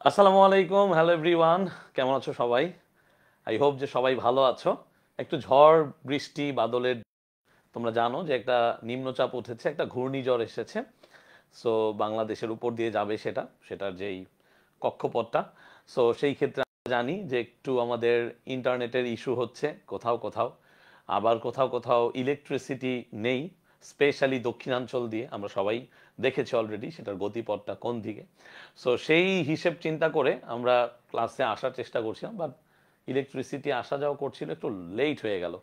আসসালামু আলাইকুম, hello everyone. কেমন আছো সবাই? আই হোপ যে সবাই ভালো আছো। একটু ঝড় বৃষ্টি বাদলের, তোমরা জানো যে একটা নিম্নচাপ উঠেছে, একটা ঘূর্ণিঝড় এসেছে। সো বাংলাদেশের উপর দিয়ে যাবে সেটার যেই কক্ষপথটা। সো সেই ক্ষেত্রে আমরা জানি যে একটু আমাদের ইন্টারনেটের ইস্যু হচ্ছে কোথাও কোথাও, আবার কোথাও কোথাও ইলেকট্রিসিটি নেই, স্পেশালি দক্ষিণাঞ্চল দিয়ে আমরা সবাই দেখেছি অলরেডি সেটার গতিপথটা কোন দিকে। সো সেই হিসেব চিন্তা করে আমরা ক্লাসে আসার চেষ্টা করছিলাম, বাট ইলেকট্রিসিটি আসা যাওয়া করছিল, একটু লেট হয়ে গেল।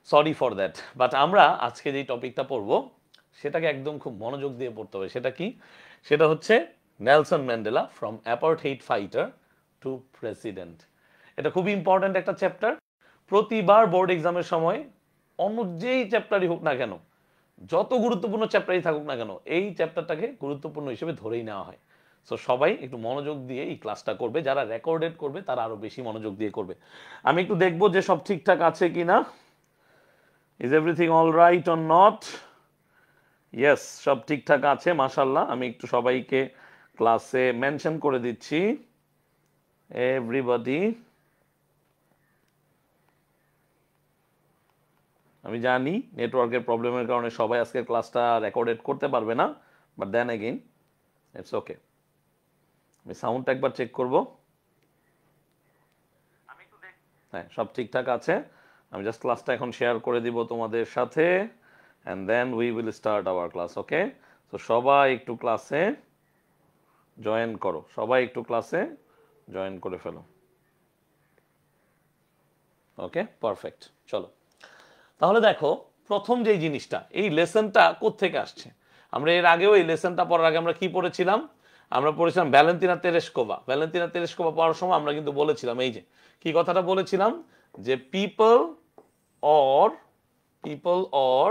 Sorry for that. বাট আমরা আজকে যেই টপিকটা পড়বো সেটাকে একদম খুব মনোযোগ দিয়ে পড়তে হবে। সেটা কি? সেটা হচ্ছে Nelson Mandela from apartheid fighter to president. এটা খুবই ইম্পর্ট্যান্ট একটা চ্যাপ্টার। প্রতিবার বোর্ড এক্সামের সময় অন্য যেই চ্যাপ্টারই হোক না কেন, যত গুরুত্বপূর্ণ চ্যাপ্টারই থাকুক না কেন, এই চ্যাপ্টারটাকে গুরুত্বপূর্ণ হিসেবে ধরেই নেওয়া হয়। সো সবাই একটু মনোযোগ দিয়ে এই ক্লাসটা করবে, যারা রেকর্ডেড করবে তারা আরো বেশি মনোযোগ দিয়ে করবে। আমি একটু দেখবো যে সব ঠিকঠাক আছে কিনা। Is everything all right or not? Yes, সব ঠিকঠাক আছে মাশাল্লাহ। আমি একটু সবাইকে ক্লাসে মেনশন করে দিচ্ছি, এভরিবডি। আমি জানি নেটওয়ার্কের প্রবলেমের কারণে সবাই আজকের ক্লাসটা রেকর্ডেড করতে পারবে না, but then again it's okay. আমি সাউন্ডটা একবার চেক করব। হ্যাঁ, সব ঠিকঠাক আছে। আমি জাস্ট ক্লাসটা এখন শেয়ার করে দিব তোমাদের সাথে, and then we will start our class. Okay, তো সবাই একটু ক্লাসে জয়েন করো, সবাই একটু ক্লাসে জয়েন করে ফেলো। ওকে, পারফেক্ট। চলো তাহলে দেখো, প্রথম যেই জিনিসটা, এই লেসনটা কোত্থেকে আসছে। আমরা এর আগেও এই লেসনটা পড়ার আগে আমরা কি পড়েছিলাম? আমরা পড়েছিলাম ভ্যালেন্তিনা তেরেস্কোভা। ভ্যালেন্তিনা তেরেস্কোভা পড়ার সময় আমরা কিন্তু বলেছিলাম এই যে কি কথাটা বলেছিলাম, যে people or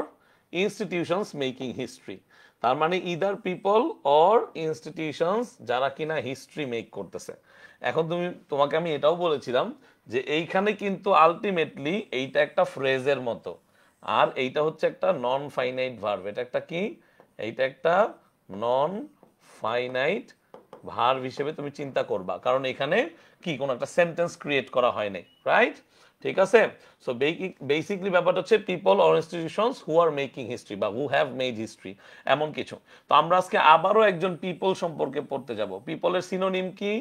institutions making history. তার মানে ইদার পিপল অর ইনস্টিটিউশনস যারা কিনা হিস্ট্রি মেক করতেছে। এখন তোমাকে আমি এটাও বলেছিলাম যে এইখানে কিন্তু আলটিমেটলি এইটা একটা ফ্রেজের মতো, আর এইটা হচ্ছে একটা নন ফাইনাইট ভার্ব। এটা একটা কি? এইটা একটা নন ফাইনাইট ভার্ব হিসেবে তুমি চিন্তা করবা, কারণ এখানে কি কোনো একটা সেন্টেন্স ক্রিয়েট করা হয় নাই, রাইট? ঠিক আছে। সো বেসিকলি ব্যাপারটা হচ্ছে people or institutions who are making history বা হু হ্যাভ মেড হিস্ট্রি, এমন কিছু। তো আমরা আজকে আবারও একজন পিপল সম্পর্কে পড়তে যাব। পিপলের সিনোনিম কি?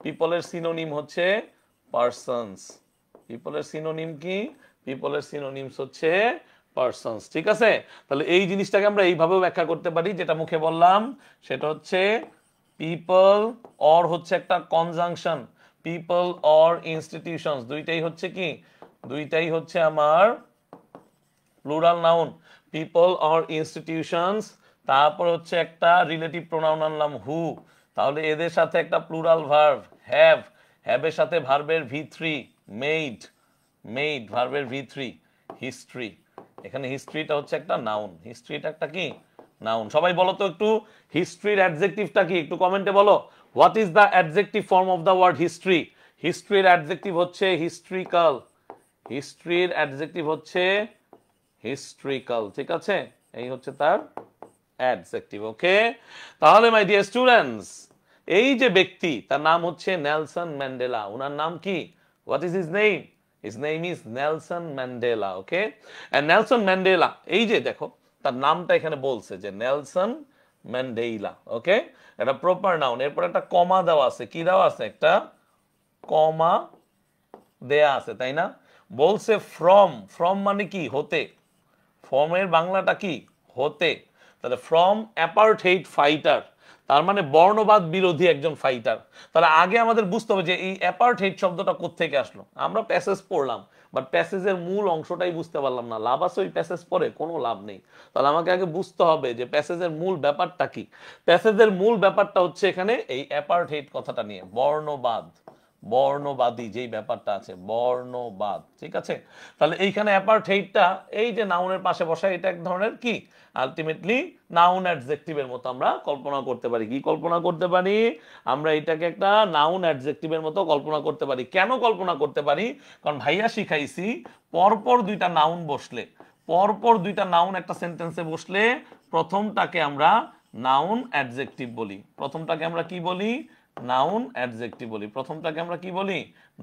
পিপলের সিনোনিম হচ্ছে পারসনস। পিপলের সিনোনিম কি? পিপলের সিনোনিমস হচ্ছে পারসনস। ঠিক আছে, তাহলে এই জিনিসটাকে আমরা এইভাবেও ব্যাখ্যা করতে পারি, যেটা মুখে বললাম সেটা হচ্ছে পিপল অর হচ্ছে একটা কনজাংশন। পিপল অর ইনস্টিটিউশনস দুইটাই হচ্ছে কি? দুইটাই হচ্ছে আমার plural noun. People or institutions, তারপর হচ্ছে একটা রিলেটিভ প্রোনাউন আনলাম হু, তাহলে এদের সাথে একটা প্লুরাল ভার্ব হ্যাভ, হ্যাভের সাথে ভার্বের ভি3 মেড, মেড ভার্বের ভি3 হিস্ট্রি। এখানে হিস্ট্রিটা হচ্ছে একটা নাউন, হিস্ট্রিটা একটা কি? নাউন। সবাই বলো তো একটু, হিস্ট্রির অ্যাডজেক্টিভটা কি? একটু কমেন্টে বলো, what is the adjective form of the word history? হিস্ট্রির অ্যাডজেক্টিভ হচ্ছে হিস্ট্রিক্যাল। হিস্ট্রির অ্যাডজেক্টিভ হচ্ছে হিস্ট্রিক্যাল। ঠিক আছে, এই হচ্ছে তার অ্যাডজেক্টিভ। ওকে, তাহলে মাই ডিয়ার স্টুডেন্টস, এই যে ব্যক্তি তার নাম হচ্ছে নেলসন ম্যান্ডেলা। ওনার নাম কি? What is his name? His name is Nelson Mandela. Okay, and Nelson Mandela, এই যে দেখো তার নামটা এখানে বলছে যে নেলসন ম্যান্ডেলা। ওকে, এটা প্রপার নাউন। এরপর একটা কমা দেওয়া আছে। কি দেওয়া আছে? একটা কমা দেয়া আছে, তাই না? বলছে ফ্রম। ফ্রম মানে কি? হতে। ফর্মের বাংলাটা কি? হতে। তাহলে ফ্রম অ্যাপার্থেইড ফাইটার, তার মানে বর্ণবাদ বিরোধী একজন ফাইটার। তাহলে আগে আমাদের বুঝতে হবে যে এই অ্যাপার্থেইড শব্দটা কোত্থেকে আসলো। আমরা প্যাসেজ পড়লাম, বাট প্যাসেজের মূল অংশটাই বুঝতে পারলাম না। লাভ আছে ওই প্যাসেজ পড়ে? কোনো লাভ নেই। তাহলে আমাকে আগে বুঝতে হবে যে প্যাসেজের মূল ব্যাপারটা কি। প্যাসেজের মূল ব্যাপারটা হচ্ছে এখানে এই অ্যাপার্থেইড কথাটা নিয়ে, বর্ণবাদ, বর্ণবাদী যেই ব্যাপারটা আছে, বর্ণবাদ। ঠিক আছে, তাহলে এইখানে অ্যাপার্থেইডটা এই যে নাউনের পাশে বসায়, এটা এক ধরনের কি আলটিমেটলি নাউন অ্যাডজেক্টিভের মতো আমরা কল্পনা করতে পারি। কি কল্পনা করতে পারি? আমরা এটাকে একটা নাউন অ্যাডজেক্টিভের মতো কল্পনা করতে পারি। কেন কল্পনা করতে পারি? কারণ ভাইয়া শিখাইছি পরপর দুইটা নাউন বসলে, পরপর দুইটা নাউন একটা সেন্টেন্সে বসলে প্রথমটাকে আমরা নাউন অ্যাডজেক্টিভ বলি। প্রথমটাকে আমরা কি বলি? নাউন অ্যাডজেক্টিভ বলি, প্রথমটাকে আমরা কি বলি,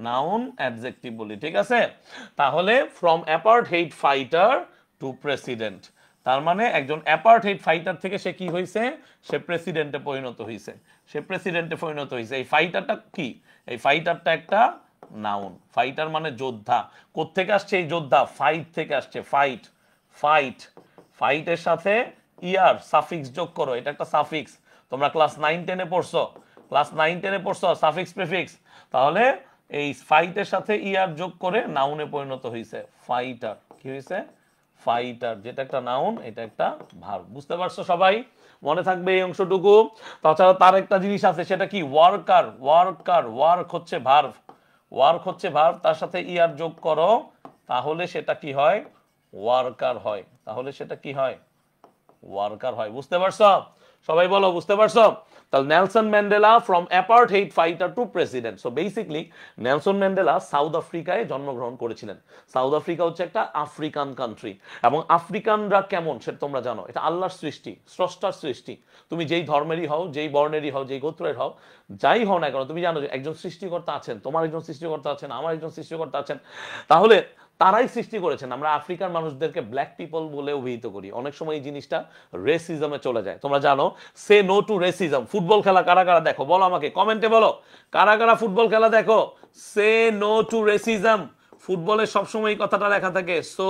নাউন অ্যাডজেক্টিভ বলি, ঠিক আছে। তাহলে from apartheid fighter to president, তার মানে একজন অ্যাপার্টহেইড ফাইটার থেকে সে কি হয়েছে, সে প্রেসিডেন্টে পরিণত হয়েছে, সে প্রেসিডেন্টে পরিণত হয়েছে। এই ফাইটারটা কি, এই ফাইটারটা একটা নাউন। ফাইটার মানে যোদ্ধা। কোত্থেকে আসছে এই যোদ্ধা, ফাইট থেকে আসছে, ফাইট, ফাইট, ফাইটের সাথে ইয়ার সাফিক্স যোগ করো, এটা একটা সাফিক্স, তোমরা ক্লাস 9-10-এ পড়ছো, ক্লাস 9-10-এ পড়ছো সাফিক্স প্রিফিক্স। তাহলে এই ফাইটের সাথে ইয়ার যোগ করে নাউনে পরিণত হয়েছে, ফাইটার। কি হয়েছে, ফাইটার, যেটা একটা নাউন, এটা একটা ভার্ব। বুঝতে পারছো সবাই, মনে থাকবে এই অংশটুকু। তাছাড়া তার একটা জিনিস আছে, সেটা কি, ওয়ার্কার, ওয়ার্কার, ওয়ার্ক হচ্ছে ভার্ব, ওয়ার্ক হচ্ছে ভার্ব, তার সাথে ইয়ার যোগ করো, তাহলে সেটা কি হয়, ওয়ার্কার হয়, তাহলে সেটা কি হয়, ওয়ার্কার হয়। বুঝতে পারছো সবাই, বলো বুঝতে পারছো। তাহলে Nelson Mandela from apartheid fighter to president. So basically Nelson Mandela south আফ্রিকায় জন্মগ্রহণ করেছিলেন। সাউথ আফ্রিকা হচ্ছে একটা আফ্রিকান কান্ট্রি, এবং আফ্রিকানরা কেমন সেটা তোমরা জানো, এটা আল্লাহর সৃষ্টি, স্রষ্টার সৃষ্টি। তুমি যেই ধর্মেরই হও, যেই বর্ণেরই হও, যেই গোত্রের হও, যাই হও না কেন, তুমি জানো যে একজন সৃষ্টিকর্তা আছেন, তোমার একজন সৃষ্টিকর্তা আছেন, আমার একজন সৃষ্টিকর্তা আছেন। তাহলে তারাই সৃষ্টি করেছেন। আমরা আফ্রিকার মানুষদেরকে ব্ল্যাক পিপল বলে অভিহিত করি, অনেক সময় এই জিনিসটা রেসিজমে চলে যায়। তোমরা জানো, say no to racism. Football খেলা কারা কারা দেখো, বলো আমাকে কমেন্টে বলো, কারা কারা ফুটবল খেলা দেখো। সে নো টু রেসিজম, ফুটবলে সবসময় এই কথাটা লেখা থাকে। সো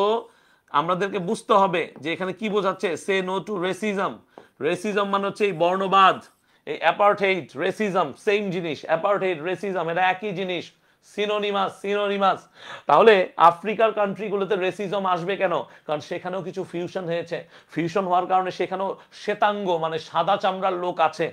আমাদেরকে বুঝতে হবে যে এখানে কি বোঝাচ্ছে, say no to racism. Racism মানে হচ্ছে এই বর্ণবাদ, এই অ্যাপার্টহেইড রেসিজম সেম জিনিস, অ্যাপার্টহেইড রেসিজম এটা একই জিনিস, সিনোনিমাস, সিনোনিমাস। তাহলে আফ্রিকার কান্ট্রিগুলোতে রেসিজম আসবে কেন, কারণ সেখানেও কিছু ফিউশন হয়েছে, ফিউশন হওয়ার কারণে সেখানেও শ্বেতাঙ্গ মানে সাদা চামড়ার লোক আছে।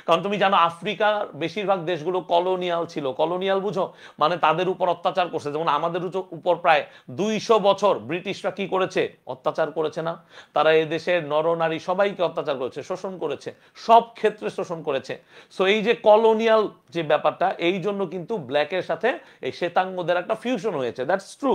কারণ তুমি জানো আফ্রিকার বেশিরভাগ দেশগুলো কলোনিয়াল ছিল। কলোনিয়াল বুঝো, মানে তাদের উপর অত্যাচার করছে। যেমন আমাদের উপর প্রায় 200 বছর ব্রিটিশরা কি করেছে, অত্যাচার করেছে না। তারা এই দেশের নরনারী সবাইকে অত্যাচার করেছে, শোষণ করেছে, সব ক্ষেত্রে শোষণ করেছে। সো এই যে কলোনিয়াল যে ব্যাপারটা, এই জন্য কিন্তু ব্ল্যাকের সাথে এই শ্বেতাঙ্গদের একটা ফিউশন হয়েছে, দ্যাটস ট্রু,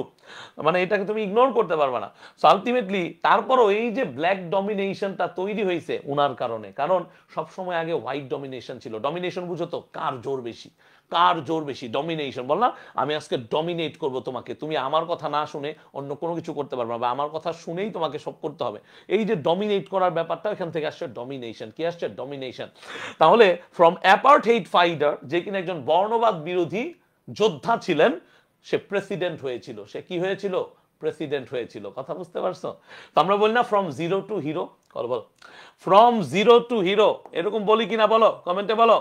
মানে এটাকে তুমি ইগনোর করতে পারবে না। সো আলটিমেটলি তারপরও এই যে ব্ল্যাক ডমিনেশনটা তৈরি হয়েছে উনার কারণে, কারণ সবসময় আগে হোয়াইট ডমিনেশন ছিল। ডমিনেশন বুঝো তো, কার জোর বেশি, কার জোর বেশি, ডমিনেশন। বল না, আমি আজকে ডমিনেট করব তোমাকে, তুমি আমার কথা না শুনে অন্য কোনো কিছু করতে পারবে না, বা আমার কথা শুনেই তোমাকে সব করতে হবে। এই যে ডমিনেট করার ব্যাপারটা, এখান থেকে আসছে ডমিনেশন। কি আসছে, ডমিনেশন। তাহলে ফ্রম অ্যাপার্টহেইড ফাইটার, যে কিনা একজন বর্ণবাদ বিরোধী যোদ্ধা ছিলেন, সে প্রেসিডেন্ট হয়েছিল। সে কি হয়েছিল, প্রেসিডেন্ট হয়েছিল। কথা বুঝতে পারছো। তো আমরা বলি না ফ্রম জিরো টু হিরো, বলো ফ্রম জিরো টু হিরো, এরকম বলি কিনা বলো কমেন্টে বলো,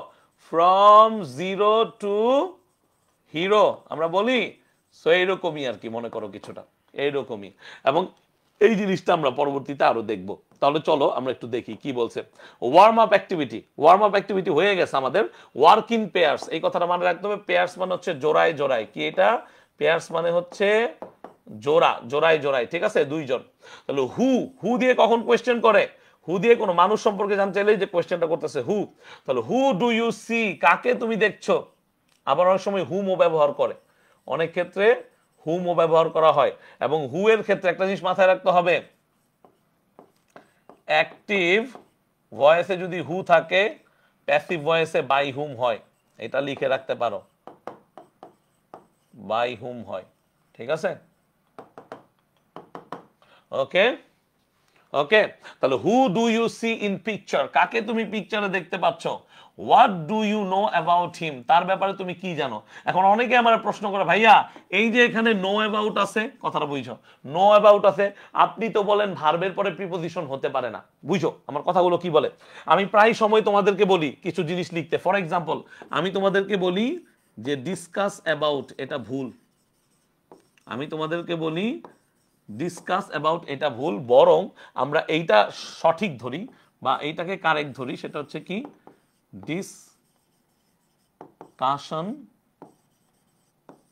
ফ্রম জিরো টু হিরো আমরা বলি। সো এইরকমই আর কি, মনে করো কিছুটা এইরকমই। এবং এই জিনিসটা আমরা পরবর্তীতে আরো দেখব। তাহলে চলো আমরা একটু দেখি কি বলছে। Warm up activity, warm up activity হয়ে গেছে আমাদের। ওয়ার্ক ইন পেয়ার্স, এই কথাটা মনে রাখতে হবে। পেয়ার্স মানে হচ্ছে জোড়ায় জোড়ায়, কি এটা, পেয়ার্স মানে হচ্ছে জোড়া, জোড়ায় জোড়ায়, ঠিক আছে, দুইজন। তাহলে হু, হু দিয়ে কখন কোয়েশ্চেন করে, হু দিয়ে কোনো মানুষ সম্পর্কে জানতে চাইলে যে কোয়েশ্চেনটা করতেছে হু। তাহলে হু ডু ইউ সি, কাকে তুমি দেখছো। আবার অনেক সময় হুমও ব্যবহার করে, অনেক ক্ষেত্রে হুমও ব্যবহার করা হয়। এবং হু এর ক্ষেত্রে একটা জিনিস মাথায় রাখতে হবে, অ্যাক্টিভ ভয়েসে যদি হু থাকে, প্যাসিভ ভয়েসে বাই হুম হয়। এটা লিখে রাখতে পারো, বাই হুম হয়, ঠিক আছে। Okay okay. তাহলে who do you see in picture, কাকে তুমি পিকচারে দেখতে পাচ্ছ। What do you know about him, তার ব্যাপারে তুমি কি জানো। এখন অনেকে আমার প্রশ্ন করে, ভাইয়া এই যে এখানে নো অ্যাবাউট আছে, কথাটা বুঝছো, নো অ্যাবাউট আছে, আপনি তো বলেন ভার্বের পরে প্রিপোজিশন হতে পারে না। বুঝছো আমার কথাগুলো কি বলে। আমি প্রায় সময় তোমাদেরকে বলি কিছু জিনিস লিখতে। ফর এক্সাম্পল, আমি তোমাদেরকে বলি যে ডিসকাস অ্যাবাউট, এটা ভুল। আমি তোমাদেরকে বলি ডিসকাস অ্যাবাউট, এটা ভুল। বরং আমরা এইটা সঠিক ধরি বা এইটাকে কারেক্ট ধরি, সেটা হচ্ছে কি, ডিসকাশন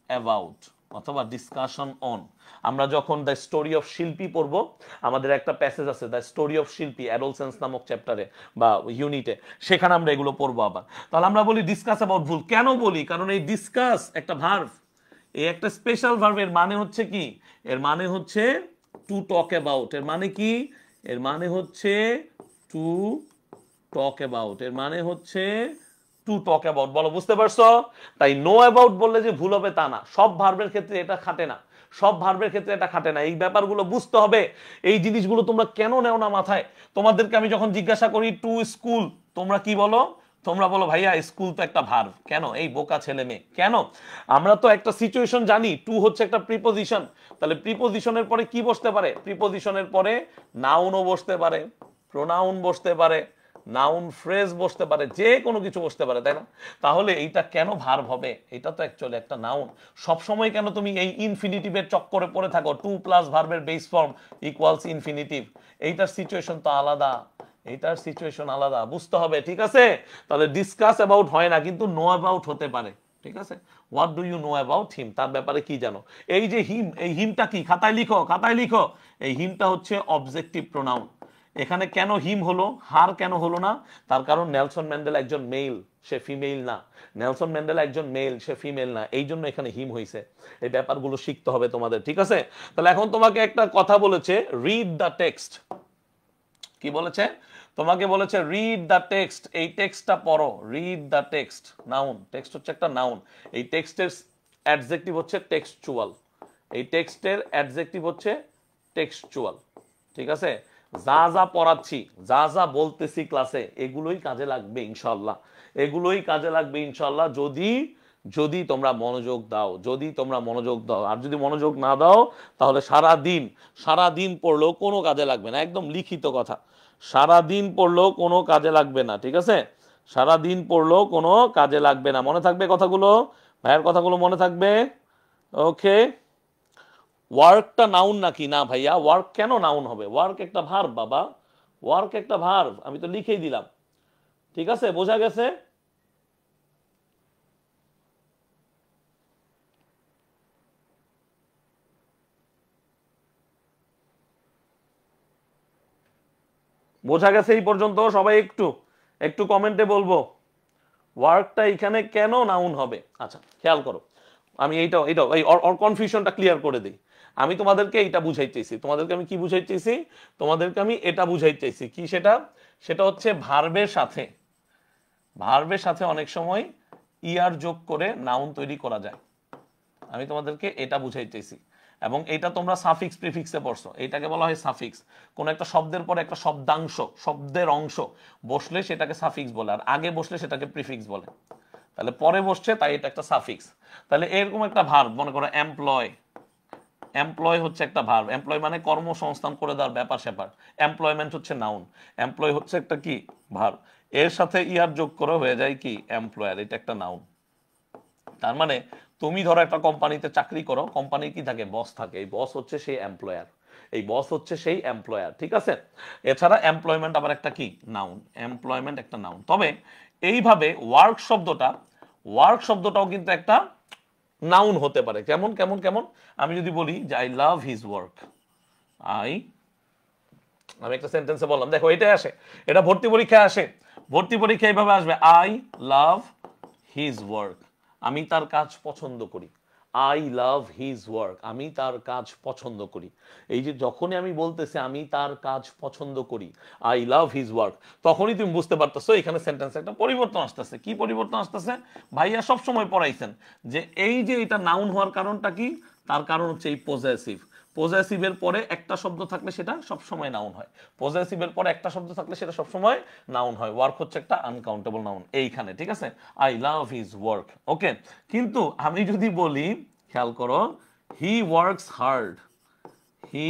অ্যাবাউট অথবা ডিসকাশন অন। আমরা যখন দ্য স্টোরি অফ শিল্পী পড়বো, আমাদের একটা প্যাসেজ আছে দ্য স্টোরি অফ শিল্পী অ্যাডোলসেন্স নামক চ্যাপ্টারে বা ইউনিটে, সেখানে আমরা এগুলো পড়বো আবার। তাহলে আমরা বলি ডিসকাস অ্যাবাউট ভুল। কেন বলি, কারণ এই ডিসকাস একটা ভার্ব, এই একটা স্পেশাল ভার্ব। এর মানে হচ্ছে কি, এর মানে হচ্ছে টু টক অ্যাবাউট। এর মানে কি, এর মানে হচ্ছে টু টক অ্যাবাউট, এর মানে হচ্ছে টু টু টক অ্যাবাউট। বলো বুঝতে পারছো? তাই নো অ্যাবাউট বললে যে ভুল হবে তা না, সব ভার্বের ক্ষেত্রে এটা খাটে না, সব ভার্বের ক্ষেত্রে এটা খাটে না। এই ব্যাপারগুলো বুঝতে হবে। এই জিনিসগুলো তোমরা কেন নেও না মাথায়? তোমাদেরকে আমি যখন জিজ্ঞাসা করি টু স্কুল, তোমরা কি বলো? তোমরা বলো ভাইয়া স্কুল তো একটা ভার্ব। কেন? এই বোকা ছেলে মেয়ে কেন? আমরা তো একটা সিচুয়েশন জানি, টু হচ্ছে একটা প্রিপোজিশন। তাহলে প্রিপোজিশনের পরে কি বসতে পারে? প্রিপোজিশনের পরে নাউনও বসতে পারে, প্রোনাউন বসতে পারে, নাউন ফ্রেজ বসতে পারে, যে কোনো কিছু বসতে পারে, তাই না? তাহলে এইটা কেন ভার্ব হবে? এটা তো অ্যাকচুয়ালি একটা নাউন। সব সময় কেন তুমি এই ইনফিনিটিভের চক্করে পড়ে থাকো? টু প্লাস ভার্বের বেস ফর্ম ইকুয়ালস ইনফিনিটিভ। এইটার সিচুয়েশন তো আলাদা, এইটার সিচুয়েশন আলাদা, বুঝতে হবে, ঠিক আছে? তাহলে ডিসকাস অ্যাবাউট হয় না, কিন্তু নো অ্যাবাউট হতে পারে, ঠিক আছে? What do you know about him, তার ব্যাপারে কি জানো? এই যে হিম, এই হিমটা কি? খাতায় লিখো, খাতায় লিখো। এই হিমটা হচ্ছে অবজেক্টিভ প্রোনাউন। এখানে কেন হিম হলো, হার কেন হলো না? তার কারণ নেলসন ম্যান্ডেলা একজন মেল, সে ফিমেল না। নেলসন ম্যান্ডেলা একজন মেল, সে ফিমেল না, এই জন্য এখানে হিম হয়েছে। এই ব্যাপারগুলো শিখতে হবে তোমাদের, ঠিক আছে? তাহলে এখন তোমাকে একটা কথা বলেছে, রিড দ্য টেক্সট। কি বলেছে? তোমাকে বলেছে রিড দ্য টেক্সট, এই টেক্সটটা পড়ো। Read the text, noun, text হচ্ছে একটা নাউন। এই টেক্সটের অ্যাডজেক্টিভ হচ্ছে টেক্সচুয়াল। এই টেক্সটের অ্যাডজেক্টিভ হচ্ছে টেক্সচুয়াল, ঠিক আছে? যা যা পড়াচ্ছি, যা যা বলতেছি ক্লাসে, এগুলোই কাজে লাগবে ইনশাল্লাহ, এগুলোই কাজে লাগবে ইনশাল্লাহ, যদি যদি তোমরা মনোযোগ দাও, যদি তোমরা মনোযোগ দাও। আর যদি মনোযোগ না দাও, তাহলে সারা দিন পড়লেও কোনো কাজে লাগবে না। একদম লিখিত কথা, সারা দিন পড়লেও কোনো কাজে লাগবে না, ঠিক আছে? সারা দিন পড়লেও কোনো কাজে লাগবে না। মনে থাকবে কথাগুলো? ভাইয়ের কথাগুলো মনে থাকবে? ওকে। ওয়ার্কটা নাউন নাকি? না ভাইয়া, ওয়ার্ক কেন নাউন হবে? ওয়ার্ক একটা ভার্ব বাবা, ওয়ার্ক একটা ভার্ব, আমি তো লিখেই দিলাম, ঠিক আছে? বোঝা গেছে? বোঝা গেছে এই পর্যন্ত? সবাই একটু একটু কমেন্টে বলবো ওয়ার্কটা এখানে কেন নাউন হবে। আচ্ছা খেয়াল করো, আমি এইটাও এইটাও এই কনফিউশনটা ক্লিয়ার করে দিই। আমি তোমাদেরকে এইটা বুঝাই চাইছি, তোমাদেরকে আমি কি বুঝাই চাইছি? তোমাদেরকে আমি এটা বুঝাই চাইছি কি সেটা? সেটা হচ্ছে ভার্বের সাথে, ভার্বের সাথে অনেক সময় ইয়ার যোগ করে নাউন তৈরি করা যায়। আমি তোমাদেরকে এটা বুঝাই চাইছি। এবং এটা তোমরা সাফিক্স প্রিফিক্সে পড়ছো, এটাকে বলা হয় সাফিক্স। কোন একটা শব্দের পরে একটা শব্দাংশ, শব্দের অংশ বসলে সেটাকে সাফিক্স বলে, আর আগে বসলে সেটাকে প্রিফিক্স বলে। তাহলে পরে বসছে তাই এটা একটা সাফিক্স। তাহলে এরকম একটা ভার্ব, মনে করো এমপ্লয়, এমপ্লয় হচ্ছে একটা ভার্ব। এমপ্লয় মানে কর্মসংস্থান করে দেওয়ার ব্যাপার স্যাপার। এমপ্লয়মেন্ট হচ্ছে নাউন, এমপ্লয় হচ্ছে একটা কি ভার্ব। এর সাথে ইয়ার যোগ করে হয়ে যায় কি এমপ্লয়ার, এটা একটা নাউন। তার মানে তুমি ধরো একটা কোম্পানিতে চাকরি করো, কোম্পানির কি থাকে? বস থাকে। এই বস হচ্ছে সেই এমপ্লয়ার, এই বস হচ্ছে সেই এমপ্লয়ার, ঠিক আছে? এছাড়া এমপ্লয়মেন্ট আবার একটা কি নাউন, এমপ্লয়মেন্ট একটা নাউন। তবে এইভাবে ওয়ার্ক শব্দটা, ওয়ার্ক শব্দটাও কিন্তু একটা নাউন হতে পারে। কেমন কেমন কেমন? আমি যদি বলি যে I love his work, I, আমি একটা সেন্টেন্সে বললাম, দেখো এটাই আসে, এটা ভর্তি পরীক্ষায় আসে। ভর্তি পরীক্ষা এইভাবে আসবে, আই লাভ হিজ ওয়ার্ক, আমি তার কাজ পছন্দ করি। আই লাভ হিজ ওয়ার্ক, আমি তার কাজ পছন্দ করি। এই যে যখনই আমি বলতেছি আমি তার কাজ পছন্দ করি, আই লাভ হিজ ওয়ার্ক, তখনই তুমি বুঝতে পারতেছো এখানে সেন্টেন্সে একটা পরিবর্তন আসতেছে। কি পরিবর্তন আসতেছে? ভাইয়া সব সময় পড়াইছেন যে এই যে এটা নাউন হওয়ার কারণটা কি? তার কারণ হচ্ছে এই পজেসিভ। পজেসিভের পরে একটা শব্দ থাকলে সেটা সবসময় নাউন হয়। পজেসিভের পরে একটা শব্দ থাকলে সেটা সবসময় নাউন হয়। ওয়ার্ক হচ্ছে একটা আনকাউন্টেবল নাউন এইখানে, ঠিক আছে? আই লাভ হিজ ওয়ার্ক, ওকে। কিন্তু আমি যদি বলি, খেয়াল করো, he works hard, he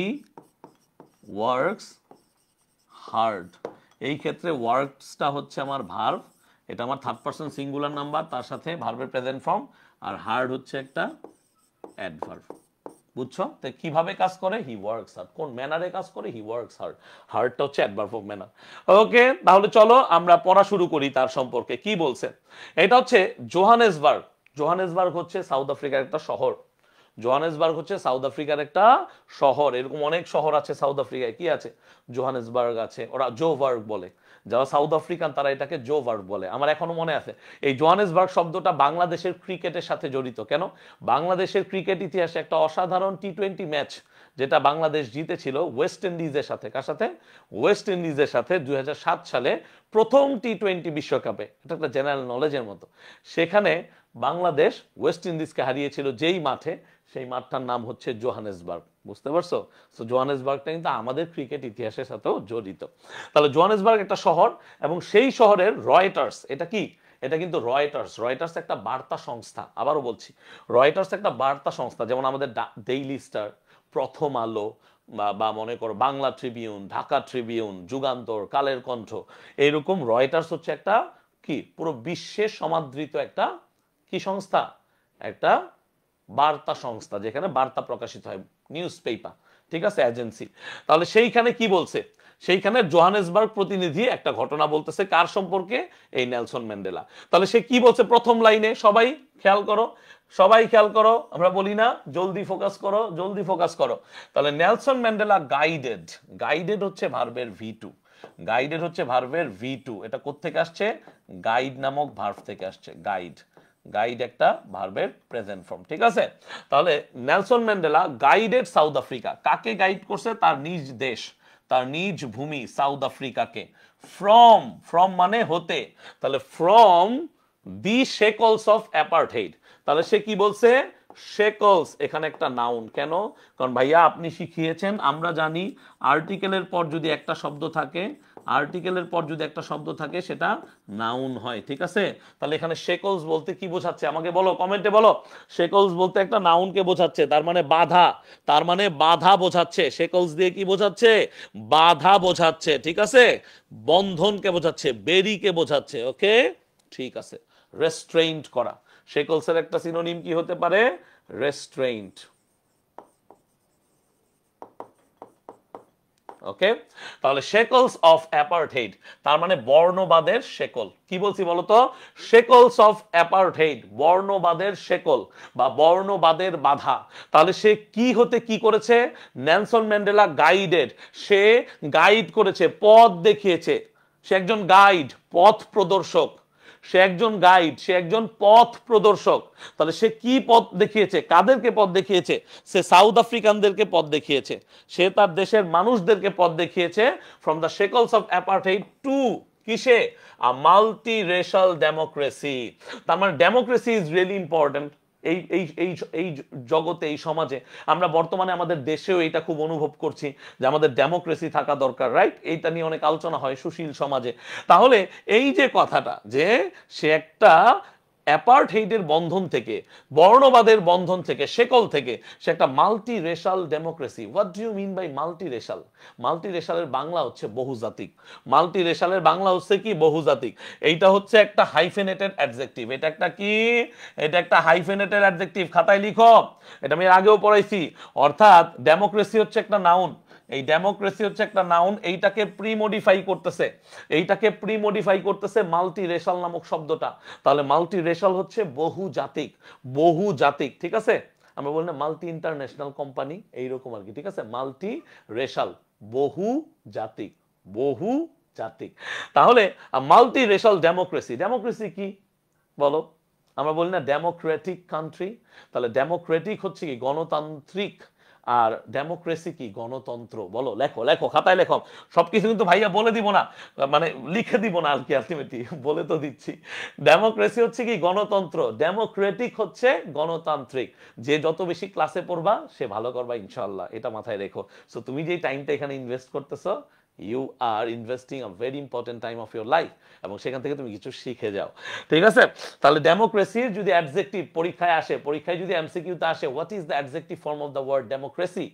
works hard, এই ক্ষেত্রে ওয়ার্কসটা হচ্ছে আমার ভার্ব, এটা আমার থার্ড পারসন সিঙ্গুলার নাম্বার, তার সাথে ভার্বের প্রেজেন্ট ফর্ম, আর হার্ড হচ্ছে একটা অ্যাডভার্ব। বুঝছো? তো কিভাবে কাজ করে? He works hard. কোন ম্যানারে কাজ করে? He works hard. হার্ডটা হচ্ছে অ্যাডভার্ব অফ ম্যানার। ওকে, তাহলে চলো আমরা পড়া শুরু করি তার সম্পর্কে কি বলছে। এটা হচ্ছে জোহানেসবার্গ। জোহানেসবার্গ হচ্ছে সাউথ আফ্রিকার একটা শহর। জোহানেসবার্গ হচ্ছে সাউথ আফ্রিকার একটা শহর। এরকম অনেক শহর আছে সাউথ আফ্রিকায়। কি আছে? জোহানেসবার্গ আছে, ওরা জোবার্গ বলে। যারা সাউথ আফ্রিকান তারা এটাকে জোবার্গ বলে। আমার এখনো মনে আছে এই জোহানেসবার্গ শব্দটা বাংলাদেশের ক্রিকেটের সাথে জড়িত। কেন? বাংলাদেশের ক্রিকেট ইতিহাসে একটা অসাধারণ টি-20 ম্যাচ যেটা বাংলাদেশ জিতেছিল ওয়েস্ট ইন্ডিজের সাথে। কার সাথে? ওয়েস্ট ইন্ডিজের সাথে 2007 সালে প্রথম টি-20 বিশ্বকাপে। এটা একটা জেনারেল নলেজের মতো। সেখানে বাংলাদেশ ওয়েস্ট ইন্ডিজকে হারিয়েছিল যেই মাঠে, সেই মাঠটার নাম হচ্ছে জোহানেসবার্গ। বুঝতে পারছো? তো জোহানেসবার্গটা কিন্তু আমাদের ক্রিকেট ইতিহাসের সাথেও জড়িত। তাহলে জোহানেসবার্গ একটা শহর, এবং সেই শহরের রয়টার্স, এটা কি? এটা কিন্তু রয়টার্স। রয়টার্স একটা বার্তা সংস্থা। আবারও বলছি, রয়টার্স একটা বার্তা সংস্থা। যেমন আমাদের ডেইলি স্টার, প্রথম আলো, বা মনে করো বাংলা ট্রিবিউন, ঢাকা ট্রিবিউন, যুগান্তর, কালের কণ্ঠ, এইরকম রয়টার্স হচ্ছে একটা কি পুরো বিশ্বে সমাদৃত একটা কি সংস্থা? একটা বার্তা সংস্থা, যেখানে বার্তা প্রকাশিত হয়, নিউজ পেপার, ঠিক আছে, এজেন্সি। তাহলে সেইখানে কি বলছে? সেইখানে জোহানেসবার্গ প্রতিনিধি একটা ঘটনা বলতেছে, কার সম্পর্কে? এই নেলসন ম্যান্ডেলা। তাহলে সে কি বলছে প্রথম লাইনে? সবাই খেয়াল করো, সবাই খেয়াল করো, আমরা বলি না জলদি ফোকাস করো, জলদি ফোকাস করো। তাহলে নেলসন ম্যান্ডেলা গাইডেড, গাইডেড হচ্ছে ভার্বের V2, গাইডেড হচ্ছে ভার্বের V2। এটা কোত্থেকে আসছে? গাইড নামক ভার্ব থেকে আসছে। গাইড, গাইড একটা ভার্বের প্রেজেন্ট ফর্ম, ঠিক আছে। তাহলে Nelson Mandela guided south Africa. কাকে গাইড করছে? তার নিজ দেশ, তার নিজ ভূমি সাউথ আফ্রিকাকে। ফ্রম, ফ্রম মানে হতে। তাহলে ফ্রম দি শেকলস অফ অ্যাপার্টহেইড। তাহলে সে কি বলছে? শেকলস, এখানে একটা নাউন। কেন? কারণ ভাইয়া আপনি শিখিয়েছেন, আমরা জানি আর্টিকেলের পর যদি একটা শব্দ থাকে, আর্টিকেলের পর যদি একটা শব্দ থাকে সেটা নাউন হয়, ঠিক আছে। তাহলে এখানে শেকলস বলতে কি বোঝাচ্ছে? আমাকে বলো, কমেন্টে বলো। শেকলস বলতে একটা নাউনকে বোঝাচ্ছে, তার মানে বাধা, তার মানে বাধা বোঝাচ্ছে। শেকলস দিয়ে কি বোঝাচ্ছে? বাধা বোঝাচ্ছে, ঠিক আছে। বন্ধনকে বোঝাচ্ছে, বেরিকে বোঝাচ্ছে। ওকে, ঠিক আছে। রেস্ট্রেইনড করা, শেকলসের একটা সিনোনিম কি হতে পারে? রেস্ট্রেইনড। ওকে, তাহলে শেকলস অফ অ্যাপার্টহেইড, তার মানে বর্ণবাদের শেকল। কি বলছি বলতো? শেকলস অফ অ্যাপার্টহেইড, বর্ণবাদের শেকল বা বর্ণবাদের বাধা। তাহলে সে কি হতে কি করেছে? নেলসন ম্যান্ডেলা গাইডেড, সে গাইড করেছে, পথ দেখিয়েছে। সে একজন গাইড, পথ প্রদর্শক। সে একজন গাইড, সে একজন পথ প্রদর্শক। তাহলে সে কি পথ দেখিয়েছে? কাদেরকে পথ দেখিয়েছে? সে সাউথ আফ্রিকানদেরকে পথ দেখিয়েছে, সে তার দেশের মানুষদেরকে পথ দেখিয়েছে। From the shackles of অ্যাপার্টহেইড two কিসে? আ মাল্টি রেশাল ডেমোক্রেসি। তার মানে ডেমোক্রেসি ইজ রিয়েলি ইম্পর্টেন্ট। এই এই এই এই জগতে, এই সমাজে আমরা বর্তমানে আমাদের দেশেও এটা খুব অনুভব করছি যে আমাদের ডেমোক্রেসি থাকা দরকার, রাইট? এইটা নিয়ে অনেক আলোচনা হয় সুশীল সমাজে। তাহলে এই যে কথাটা, যে সে একটা অ্যাপার্টহেইডের বন্ধন থেকে, বর্ণবাদের বন্ধন থেকে, শেকল থেকে সে একটা multi racial democracy. What do you mean by multi racial? Multi রেশালের বাংলা হচ্ছে বহুজাতিক। মাল্টি রেশালের বাংলা হচ্ছে কি? বহুজাতিক। এইটা হচ্ছে একটা হাইফেনেটেড অ্যাডজেক্টিভ। এটা একটা কি? এটা একটা হাইফেনেটেড অ্যাডজেক্টিভ। খাতায় লিখো, এটা আমি আগেও পড়াইছি। অর্থাৎ ডেমোক্রেসি হচ্ছে একটা নাউন, এই ডেমোক্রেসি হচ্ছে একটা নাউন, এইটাকে প্রিমোডিফাই করতেছে, এইটাকে প্রিমোডিফাই করতেছে মাল্টি রেশাল নামক শব্দটা। তাহলে মাল্টি রেশাল হচ্ছে বহুজাতিক, বহুজাতিক, ঠিক আছে। আমরা বলি না মাল্টি ইন্টারন্যাশনাল কোম্পানি, এইরকম আর কি, ঠিক আছে। মাল্টি রেশাল, বহু জাতিক, বহু জাতিক। তাহলে মাল্টি রেশাল ডেমোক্রেসি, ডেমোক্রেসি কি বলো? আমরা বলি না ডেমোক্রেটিক কান্ট্রি। তাহলে ডেমোক্রেটিক হচ্ছে কি? গণতান্ত্রিক। আর ডেমোক্রেসি কি? গণতন্ত্র। বলো, লেখো, লেখো, খাতায় লেখো। সবকিছু কিন্তু ভাইয়া বলে দিব না, মানে লিখে দিব না আর কি, আলটিমেটলি বলে তো দিচ্ছি। ডেমোক্রেসি হচ্ছে কি? গণতন্ত্র। ডেমোক্রেটিক হচ্ছে গণতান্ত্রিক। যে যত বেশি ক্লাসে পড়বা সে ভালো করবা ইনশাআল্লাহ, এটা মাথায় রেখো। সো তুমি যে টাইমটা এখানে ইনভেস্ট করতেছো, you are investing a very important time of your life, এবং সেখান থেকে তুমি কিছু শিখে যাও, ঠিক আছে। তাহলে ডেমোক্রেসির যদি অ্যাডজেক্টিভ পরীক্ষায় আসে, পরীক্ষায় যদি এমসিকিউতে আসে, what is the adjective form of the word democracy?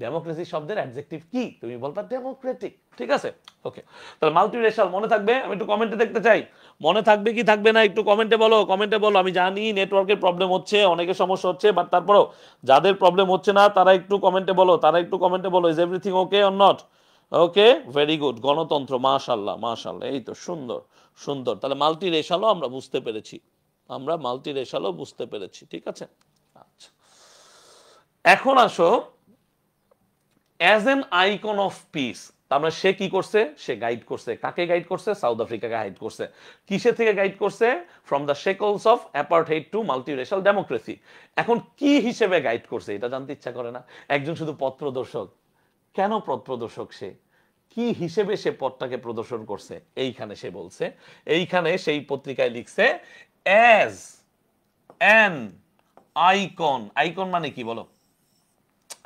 Democracy শব্দের অ্যাডজেক্টিভ কি? তুমি বলবা ডেমোক্রেটিক, ঠিক আছে। ওকে, তাহলে মাল্টিরেশাল মনে থাকবে? আমি একটু কমেন্টে দেখতে চাই, মনে থাকবে কি থাকবে না একটু কমেন্টে বলো, কমেন্টে বলো। আমি জানি নেটওয়ার্কের প্রবলেম হচ্ছে, অনেকের সমস্যা হচ্ছে, বাট তারপরেও যাদের প্রবলেম হচ্ছে না তারা একটু কমেন্টে বলো, তারা একটু কমেন্টে বলো। Is everything okay or not? Okay, very good. গণতন্ত্র, মাশাআল্লাহ, মাশাআল্লাহ, এই তো সুন্দর, সুন্দর। তাহলে মাল্টি রেশালও আমরা বুঝতে পেরেছি, আমরা মাল্টি রেশালও বুঝতে পেরেছি, ঠিক আছে। আচ্ছা, এখন আসো as an icon of piece. তার মানে সে কি করছে, সে গাইড করছে, কাকে গাইড করছে, সাউথ আফ্রিকাকে গাইড করছে। কিসে থেকে গাইড করছে, from the shackles of apartheid to multiracial democracy. এখন কি হিসেবে গাইড করছে এটা জানতে ইচ্ছা করে না? একজন শুধু পথ প্রদর্শক, কেন পথ প্রদর্শক? সে কি হিসেবে সে পথটাকে প্রদর্শন করছে, এইখানে সে বলছে, এইখানে সেই পত্রিকায় লিখছে অ্যাজ অ্যান আইকন। আইকন মানে কি বলো?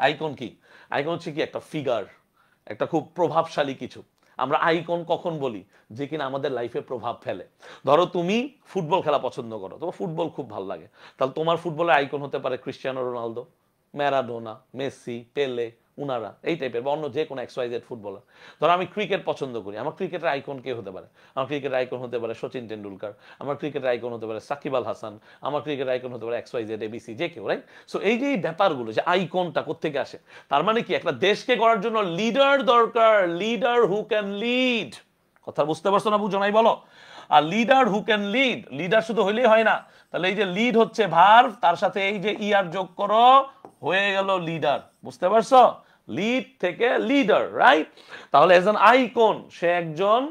আইকন কি? আইকন হচ্ছে কি একটা ফিগার, একটা খুব প্রভাবশালী কিছু। আমরা আইকন কখন বলি? যে কিনা আমাদের লাইফে প্রভাব ফেলে। ধরো তুমি ফুটবল খেলা পছন্দ করো, তোমার ফুটবল খুব ভালো লাগে, তাহলে তোমার ফুটবলের আইকন হতে পারে ক্রিস্টিয়ানো রোনালদো, ম্যারাডোনা, মেসি, পেলে, উনারা, এই টাইপের, বা অন্য যে কোনো XYZ ফুটবলার। ধরো আমি ক্রিকেট পছন্দ করি, আমার ক্রিকেটের আইকন কে হতে পারে? আমার ক্রিকেটের আইকন হতে পারে সচিন টেন্ডুলকার, আমার ক্রিকেটের আইকন হতে পারে সাকিব আল হাসান, আমার ক্রিকেটের আইকন হতে পারে XYZ ABC, যে কেউ, রাইট? সো এই যে এই ব্যাপারগুলো, যে আইকনটা কোত্থেকে আসে, তার মানে কি একটা দেশকে গড়ার জন্য লিডার দরকার, লিডার হু ক্যান লিড। কথা বুঝতে পারছো না? বুঝো নাই বলো? আর leader who can lead, leader শুধু হইলেই হয় না। তাহলে এই যে লিড হচ্ছে ভার্ব, তার সাথে এই যে ইয়ার যোগ করো, হয়ে গেল লিডার। বুঝতে পারছো? লিড থেকে লিডার, রাইট? তাহলে এজ অ্যান আইকন, সে একজন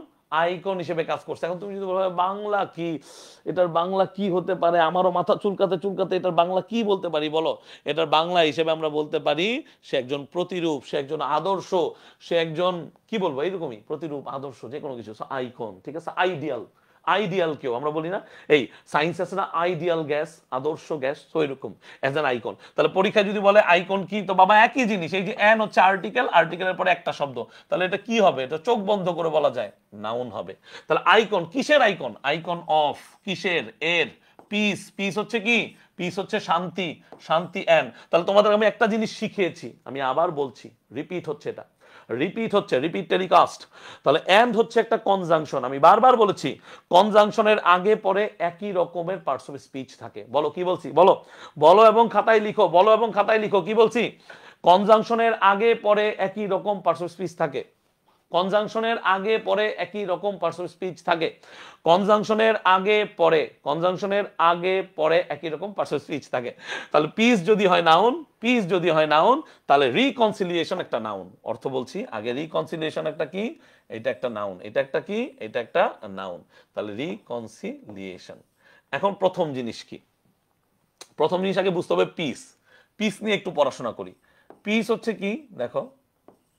আইকন হিসেবে কাজ করছে। এখন তুমি যদি বলো বাংলা কি, এটার বাংলা কি হতে পারে, আমারও মাথা চুলকাতে চুলকাতে এটার বাংলা কি বলতে পারি বলো? এটার বাংলা হিসেবে আমরা বলতে পারি সে একজন প্রতিরূপ, সে একজন আদর্শ, সে একজন কি বলবো, এইরকমই প্রতিরূপ, আদর্শ, যে কোনো কিছু, আইকন, ঠিক আছে? আইডিয়াল, আইডিয়াল কেউ আমরা বলি না, এই সায়েন্স আছে না আইডিয়াল গ্যাস, আদর্শ গ্যাস, তো এরকম অ্যাজ অ্যান আইকন। তাহলে পরীক্ষায় যদি বলে আইকন কি, তো বাবা একই জিনিস, এই যে এন হচ্ছে আর্টিকেল, আর্টিকেলের পরে একটা শব্দ, তাহলে এটা কি হবে? এটা চোখ বন্ধ করে বলা যায়, নাউন হবে। তাহলে আইকন কিসের আইকন? আইকন অফ কিসের? এর। পিস, পিস হচ্ছে কি? পিস হচ্ছে শান্তি, শান্তি এন। তাহলে তোমাদের আমি একটা জিনিস শিখিয়েছি, আমি আবার বলছি, রিপিট হচ্ছে, এটা রিপিট হচ্ছে, রিপিট টেলিকাস্ট। তাহলে এন্ড হচ্ছে একটা কনজাংশন, আমি বারবার বলেছি কনজাংশনের আগে পরে একই রকমের পার্টস অফ স্পিচ থাকে। বলো কি বলছি? বলো, বলো এবং খাতায় লিখো, বলো এবং খাতায় লিখো, কি বলছি? কনজাংশনের আগে পরে একই রকম পার্টস অফ স্পিচ থাকে। কনজাংশনের আগে পরে একই রকম পার্টস অফ স্পিচ থাকে। কনজাংশনের আগে পরে, কনজাংশনের আগে পরে একই রকম পার্টস অফ স্পিচ থাকে। তাহলে পিস যদি হয় নাউন, পিস যদি হয় নাউন, তাহলে রিকনসিলিয়েশন একটা নাউন। অর্থ বলছি আগে, রিকনসিলিয়েশন একটা কি? এটা একটা নাউন। এটা একটা কি? এটা একটা নাউন। তাহলে রিকনসিলিয়েশন। এখন প্রথম জিনিস কি? প্রথম জিনিস আগে বুঝতে হবে পিস। পিস নিয়ে একটু পড়াশোনা করি। পিস হচ্ছে কি দেখো,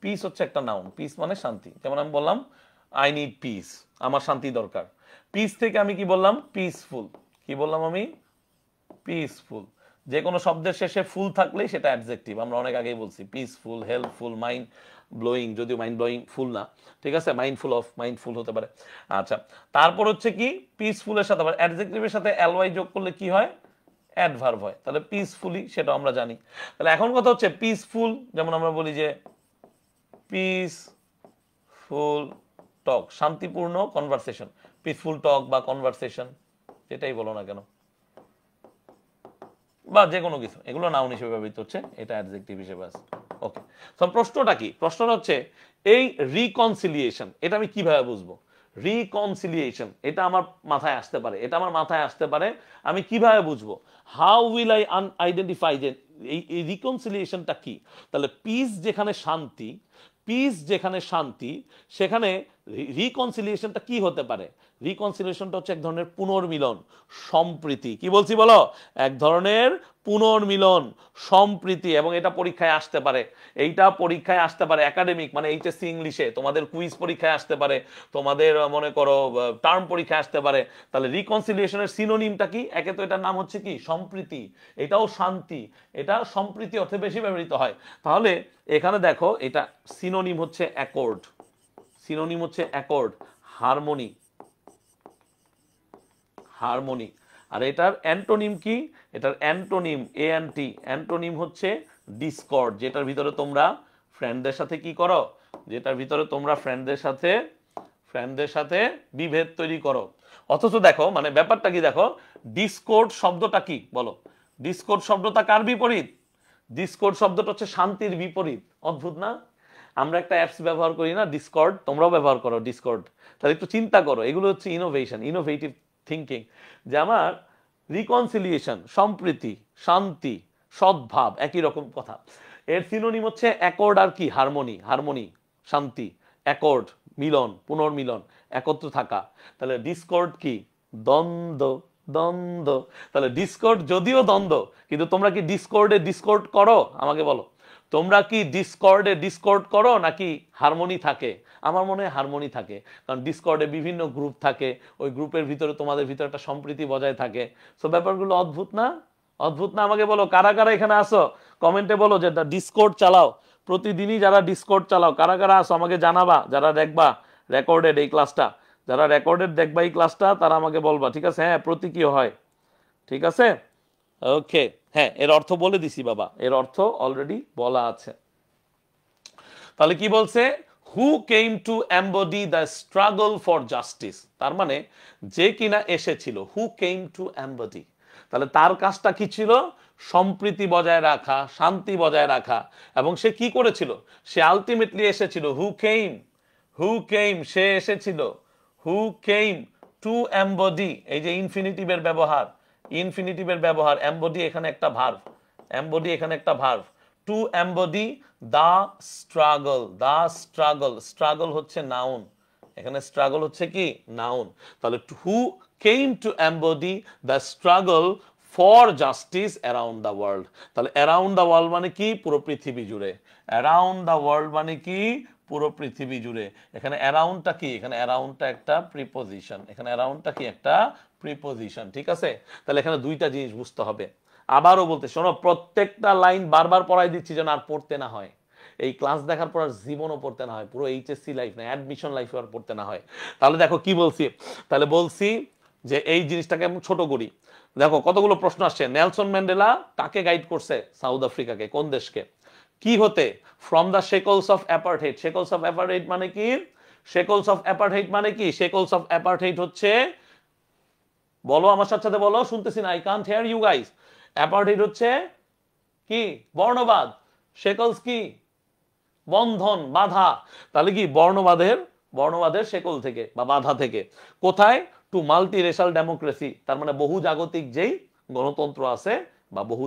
পিস হচ্ছে একটা নাউন। পিস মানে শান্তি। যেমন আমি বললাম আই নিড পিস, আমার শান্তি দরকার। পিস থেকে আমি কি বললাম? পিসফুল। কি বললাম আমি? পিসফুল। যে কোনো শব্দের শেষে ফুল থাকলেই সেটা অ্যাডজেক্টিভ, আমরা অনেক আগেই বলছি। পিসফুল, হেল্পফুল, মাইন্ড ব্লোয়িং, যদিও মাইন্ড ব্লোয়িং ফুল না, ঠিক আছে? মাইন্ডফুল অফ, মাইন্ডফুল হতে পারে। আচ্ছা, তারপর হচ্ছে কি? পিসফুলের সাথে আবার অ্যাডজেক্টিভের সাথে এলওয়াই যোগ করলে কি হয়? অ্যাডভার্ব হয়। তাহলে পিসফুলি, সেটা আমরা জানি। তাহলে এখন কথা হচ্ছে পিসফুল, যেমন আমরা বলি যে পিসফুল টক, শান্তিপূর্ণ কনভারসেশন, পিসফুল টক বা কনভারসেশন, যেটাই বলো না কেন, বা যে কোনো কিছু, এগুলো নাউন হিসেবে ব্যবহৃত হচ্ছে, এটা অ্যাডজেক্টিভ হিসেবে আছে। ওকে, তো প্রশ্নটা কি? প্রশ্নটা হচ্ছে এই রিকনসিলিয়েশন, এটা আমি কিভাবে বুঝবো? রিকনসিলিয়েশন এটা আমার মাথায় আসতে পারে, এটা আমার মাথায় আসতে পারে, আমি কিভাবে বুঝবো? হাউ উইল আই আইডেন্টিফাই যে এই রিকনসিলিয়েশনটা কি? তাহলে পিস যেখানে শান্তি, পিস যেখানে শান্তি, সেখানে রিকনসিলিয়েশনটা কি হতে পারে? রিকনসিলিয়েশনটা হচ্ছে এক ধরনের পুনর্মিলন, সম্প্রীতি। কি বলছি বলো? এক ধরনের পুনর্মিলন, সম্প্রীতি। এবং এটা পরীক্ষায় আসতে পারে, এইটা পরীক্ষায় আসতে পারে একাডেমিক, মানে এইচএসসি ইংলিশে, তোমাদের কুইজ পরীক্ষায় আসতে পারে, তোমাদের মনে করো টার্ম পরীক্ষায় আসতে পারে। তাহলে রিকনসিলিয়েশনের সিনোনিমটা কি? একে তো এটার নাম হচ্ছে কি? সম্প্রীতি। এটাও শান্তি, এটা সম্প্রীতি অর্থে বেশি ব্যবহৃত হয়। তাহলে এখানে দেখো, এটা সিনোনিম হচ্ছে অ্যাকর্ড, সিনোনিম হচ্ছে অ্যাকর্ড, হারমোনি, হারমোনি। আর এটার অ্যান্টোনিম কি? এটার অ্যান্টোনিম এএনটি, অ্যান্টোনিম হচ্ছে ডিসকর্ড, যেটার ভিতরে তোমরা ফ্রেন্ডদের সাথে কি করো? যেটার ভিতরে তোমরা ফ্রেন্ডদের সাথে বিভেদ তৈরি করো। অথচ দেখো, মানে ব্যাপারটা কি দেখো, ডিসকর্ড শব্দটা কি বলো? ডিসকর্ড শব্দটা কার বিপরীত? ডিসকর্ড শব্দটা হচ্ছে শান্তির বিপরীত। অদ্ভুত না? আমরা একটা অ্যাপস ব্যবহার করি না, ডিসকর্ড, তোমরাও ব্যবহার করো ডিসকর্ড। তাহলে একটু চিন্তা করো, এগুলো হচ্ছে ইনোভেশন, ইনোভেটিভ থিঙ্কিং। যে আমার রিকনসিলিয়েশন, সম্প্রীতি, শান্তি, সদ্ভাব, একই রকম কথা। এর সিনোনিম হচ্ছে অ্যাকর্ড আর কি? হারমোনি, হারমোনি, শান্তি, অ্যাকর্ড, মিলন, পুনর্মিলন, একত্র থাকা। তাহলে ডিসকর্ড কি? দ্বন্দ্ব, দ্বন্দ্ব। তাহলে ডিসকর্ড যদিও দ্বন্দ্ব, কিন্তু তোমরা কি ডিসকর্ডে ডিসকর্ড করো? আমাকে বলো, তোমরা কি ডিসকর্ডে ডিসকর্ড করো নাকি হারমোনি থাকে? আমার মনে হয় হারমোনি থাকে, কারণ ডিসকর্ডে বিভিন্ন গ্রুপ থাকে, ওই গ্রুপের ভিতরে তোমাদের ভিতরে একটা সম্প্রীতি বজায় থাকে। সো ব্যাপারগুলো অদ্ভুত না? অদ্ভুত না? আমাকে বলো কারা কারা এখানে আসো, কমেন্টে বলো যে ডিসকর্ড চালাও, প্রতিদিনই যারা ডিসকর্ড চালাও কারা কারা আসো আমাকে জানাবা। যারা দেখবা রেকর্ডেড এই ক্লাসটা, যারা রেকর্ডেড দেখবা এই ক্লাসটা, তারা আমাকে বলবা, ঠিক আছে? হ্যাঁ, প্রতীকী হয়, ঠিক আছে? ওকে, হ্যাঁ, এর অর্থ বলে দিছি বাবা, এর অর্থ অলরেডি বলা আছে। তাহলে কি বলছে? Who came to embody the struggle for justice, তার মানে যে কিনা এসেছিল, হু কেম টু এম্বডি, তাহলে তার কাজটা কি ছিল? সম্প্রীতি বজায় রাখা, শান্তি বজায় রাখা। এবং সে কি করেছিল? সে আলটিমেটলি এসেছিল, হু কেম, সে এসেছিল, হু কেম টু এম্বডি, এই যে ইনফিনিটিভের ব্যবহার, ইনফিনিটিভের ব্যবহার, এম্বডি এখানে একটা ভার্ব, এম্বডি এখানে একটা verb, to embody the struggle, the struggle, struggle হচ্ছে নাউন, এখানে স্ট্রাগল হচ্ছে কি? নাউন। তাহলে who came to embody the struggle for justice around the world. তাহলে অ্যারাউন্ড দ্য ওয়ার্ল্ড মানে কি? পুরো পৃথিবী জুড়ে। অ্যারাউন্ড দ্য ওয়ার্ল্ড মানে কি? পুরো পৃথিবী জুড়ে। এখানে অ্যারাউন্ডটা কি? এখানে অ্যারাউন্ডটা একটা প্রিপোজিশন, এখানে অ্যারাউন্ডটা কি? একটা প্রিপোজিশন, ঠিক আছে? তাহলে এখানে দুইটা জিনিস বুঝতে হবে। আবারও বলতে শোনো, প্রত্যেকটা লাইন বারবার পড়াই দিচ্ছি যেন আর পড়তে না হয়। এই ক্লাস দেখার পর আর জীবনও পড়তে না হয়, পুরো এইচএসসি লাইফ না, অ্যাডমিশন লাইফে আর পড়তে না হয়। তাহলে দেখো কি বলছি, তাহলে বলছি যে এই জিনিসটাকে আমি ছোট করি। দেখো কতগুলো প্রশ্ন আসছে। নেলসন ম্যান্ডেলা কাকে গাইড করছে? সাউথ আফ্রিকাকে। কোন দেশকে? কি হতে? From the shackles of apartheid. Shackles of apartheid মানে কি? শেকলস অফ অ্যাপার্টহেড মানে কি? শেকলস অফ অ্যাপার্টহেড হচ্ছে, বলো আমার সাথে সাথে বলো, শুনতেছি না, I can't hear you guys. Apartheid হচ্ছে কি? বর্ণবাদ। শেকলস কি? বন্ধন, বাধা। তাহলে কি? বর্ণবাদের শেকল থেকে বা বাধা থেকে। কোথায়? টু মাল্টি রেশাল ডেমোক্রেসি, তার মানে বহু জাগতিক যেই গণতন্ত্র আছে, বা বহু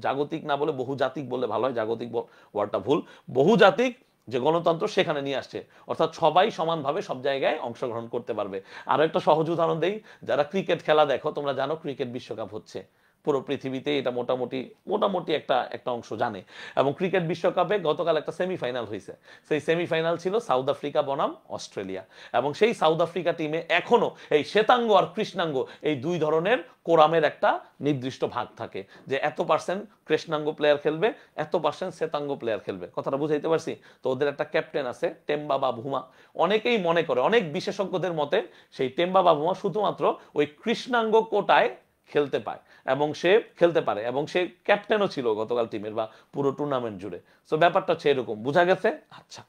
জাগতিক না বলে বহুজাতিক বলে ভালো হয়, জাগতিক ওয়ার্ডটা ভুল, বহুজাতিক যে গণতন্ত্র সেখানে নিয়ে আসছে। অর্থাৎ সবাই সমানভাবে সব জায়গায় অংশগ্রহণ করতে পারবে। আরো একটা সহজ উদাহরণ দেই, যারা ক্রিকেট খেলা দেখো, তোমরা জানো ক্রিকেট বিশ্বকাপ হচ্ছে পুরো পৃথিবীতে, এটা মোটামুটি মোটামুটি একটা একটা অংশ জানে। এবং ক্রিকেট বিশ্বকাপে গতকাল একটা সেমিফাইনাল হয়েছে, সেই সেমিফাইনাল ছিল সাউথ আফ্রিকা বনাম অস্ট্রেলিয়া। এবং সেই সাউথ আফ্রিকা টিমে এখনো এই শ্বেতাঙ্গ আর কৃষ্ণাঙ্গ এই দুই ধরনের কোরামের একটা নির্দিষ্ট ভাগ থাকে, যে এত পার্সেন্ট কৃষ্ণাঙ্গ প্লেয়ার খেলবে, এত পার্সেন্ট শ্বেতাঙ্গ প্লেয়ার খেলবে। কথাটা বুঝাইতে পারছি তো? ওদের একটা ক্যাপ্টেন আছে টেম্বা বাভুমা। অনেকেই মনে করে, অনেক বিশেষজ্ঞদের মতে, সেই টেম্বা বাভুমা শুধুমাত্র ওই কৃষ্ণাঙ্গ কোটায় খেলতে পায় এবং সে খেলতে পারে, এবং সে ক্যাপ্টেনও ছিল গতকাল টিমের বা পুরো টুর্নামেন্ট জুড়ে। সো ব্যাপারটা হচ্ছে এরকম, বুঝা গেছে? আচ্ছা,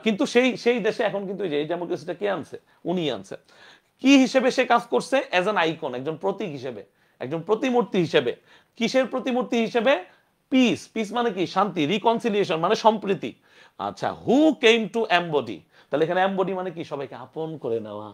কিন্তু সেই সেই দেশে এখন কিন্তু এই ডেমোক্রেসিটা কে আনছে? উনি আনছে। কি হিসেবে সে কাজ করছে? অ্যাজ অ্যান আইকন, একজন প্রতীক হিসেবে, একজন প্রতিমূর্তি হিসেবে। কিসের প্রতিমূর্তি হিসেবে? পিস। পিস মানে কি? শান্তি। রিকনসিলিয়েশন মানে সম্প্রীতি। আচ্ছা, হু কেম টু এম্বডি, তাহলে এখানে এম্বডি মানে কি? সবাইকে আপন করে নেওয়া।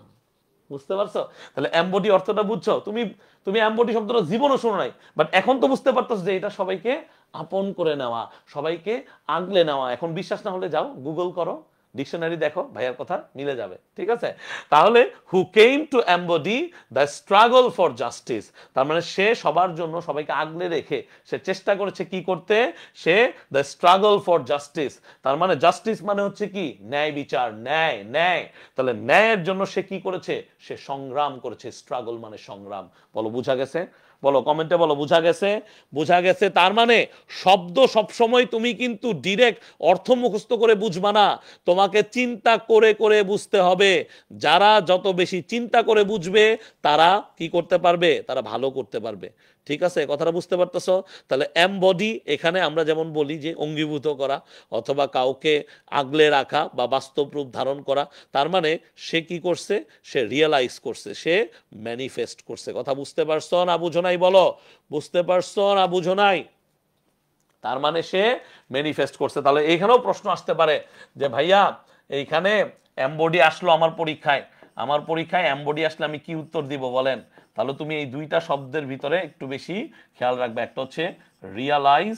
বুঝতে পারছো? তাহলে এমবডি অর্থটা বুঝছো? তুমি তুমি এমবডি শব্দটা জীবনও শোনো নাই, বাট এখন তো বুঝতে পারতো যে এটা সবাইকে আপন করে নেওয়া, সবাইকে আগলে নেওয়া। এখন বিশ্বাস না হলে যাও গুগল করো, ডিকশনারি দেখো, ভাইয়ার কথা মিলে যাবে, ঠিক আছে? তাহলে who came to embody the struggle for justice, তার মানে সে সবার জন্য সবাইকে আগলে রেখে সে চেষ্টা করেছে কি করতে? সে দ্য স্ট্রাগল ফর জাস্টিস, তার মানে জাস্টিস মানে হচ্ছে কি? ন্যায় বিচার, ন্যায়, ন্যায়। তাহলে ন্যায়ের জন্য সে কি করেছে? সে সংগ্রাম করেছে। স্ট্রাগল মানে সংগ্রাম। বলো বুঝা গেছে? বলো কমেন্টে বলো বুঝা গেছে? বুঝা গেছে। তার মানে শব্দ সবসময় তুমি কিন্তু ডিরেক্ট অর্থ মুখস্থ করে বুঝবা না, তোমাকে চিন্তা করে করে বুঝতে হবে। যারা যত বেশি চিন্তা করে বুঝবে তারা কি করতে পারবে? তারা ভালো করতে পারবে। ঠিক আছে, কথাটা বুঝতে পারতেছো? তাহলে এমবডি এখানে আমরা যেমন বলি যে অঙ্গীভূত করা অথবা কাউকে আগলে রাখা বা বাস্তব রূপ ধারণ করা, তার মানে সে কি করছে? সে রিয়েলাইজ করছে, সে ম্যানিফেস্ট করছে। কথা বুঝতে পারছো না বুঝো নাই? বলো বুঝতে পারছো না বুঝো নাই? তার মানে সে ম্যানিফেস্ট করছে। তাহলে এইখানেও প্রশ্ন আসতে পারে যে ভাইয়া এইখানে এমবডি আসলো আমার পরীক্ষায় এমবডি আসলে আমি কি উত্তর দিব বলেন? তাহলে তুমি এই দুইটা শব্দের ভিতরে একটু বেশি খেয়াল রাখবে। একটা হচ্ছে রিয়ালাইজ,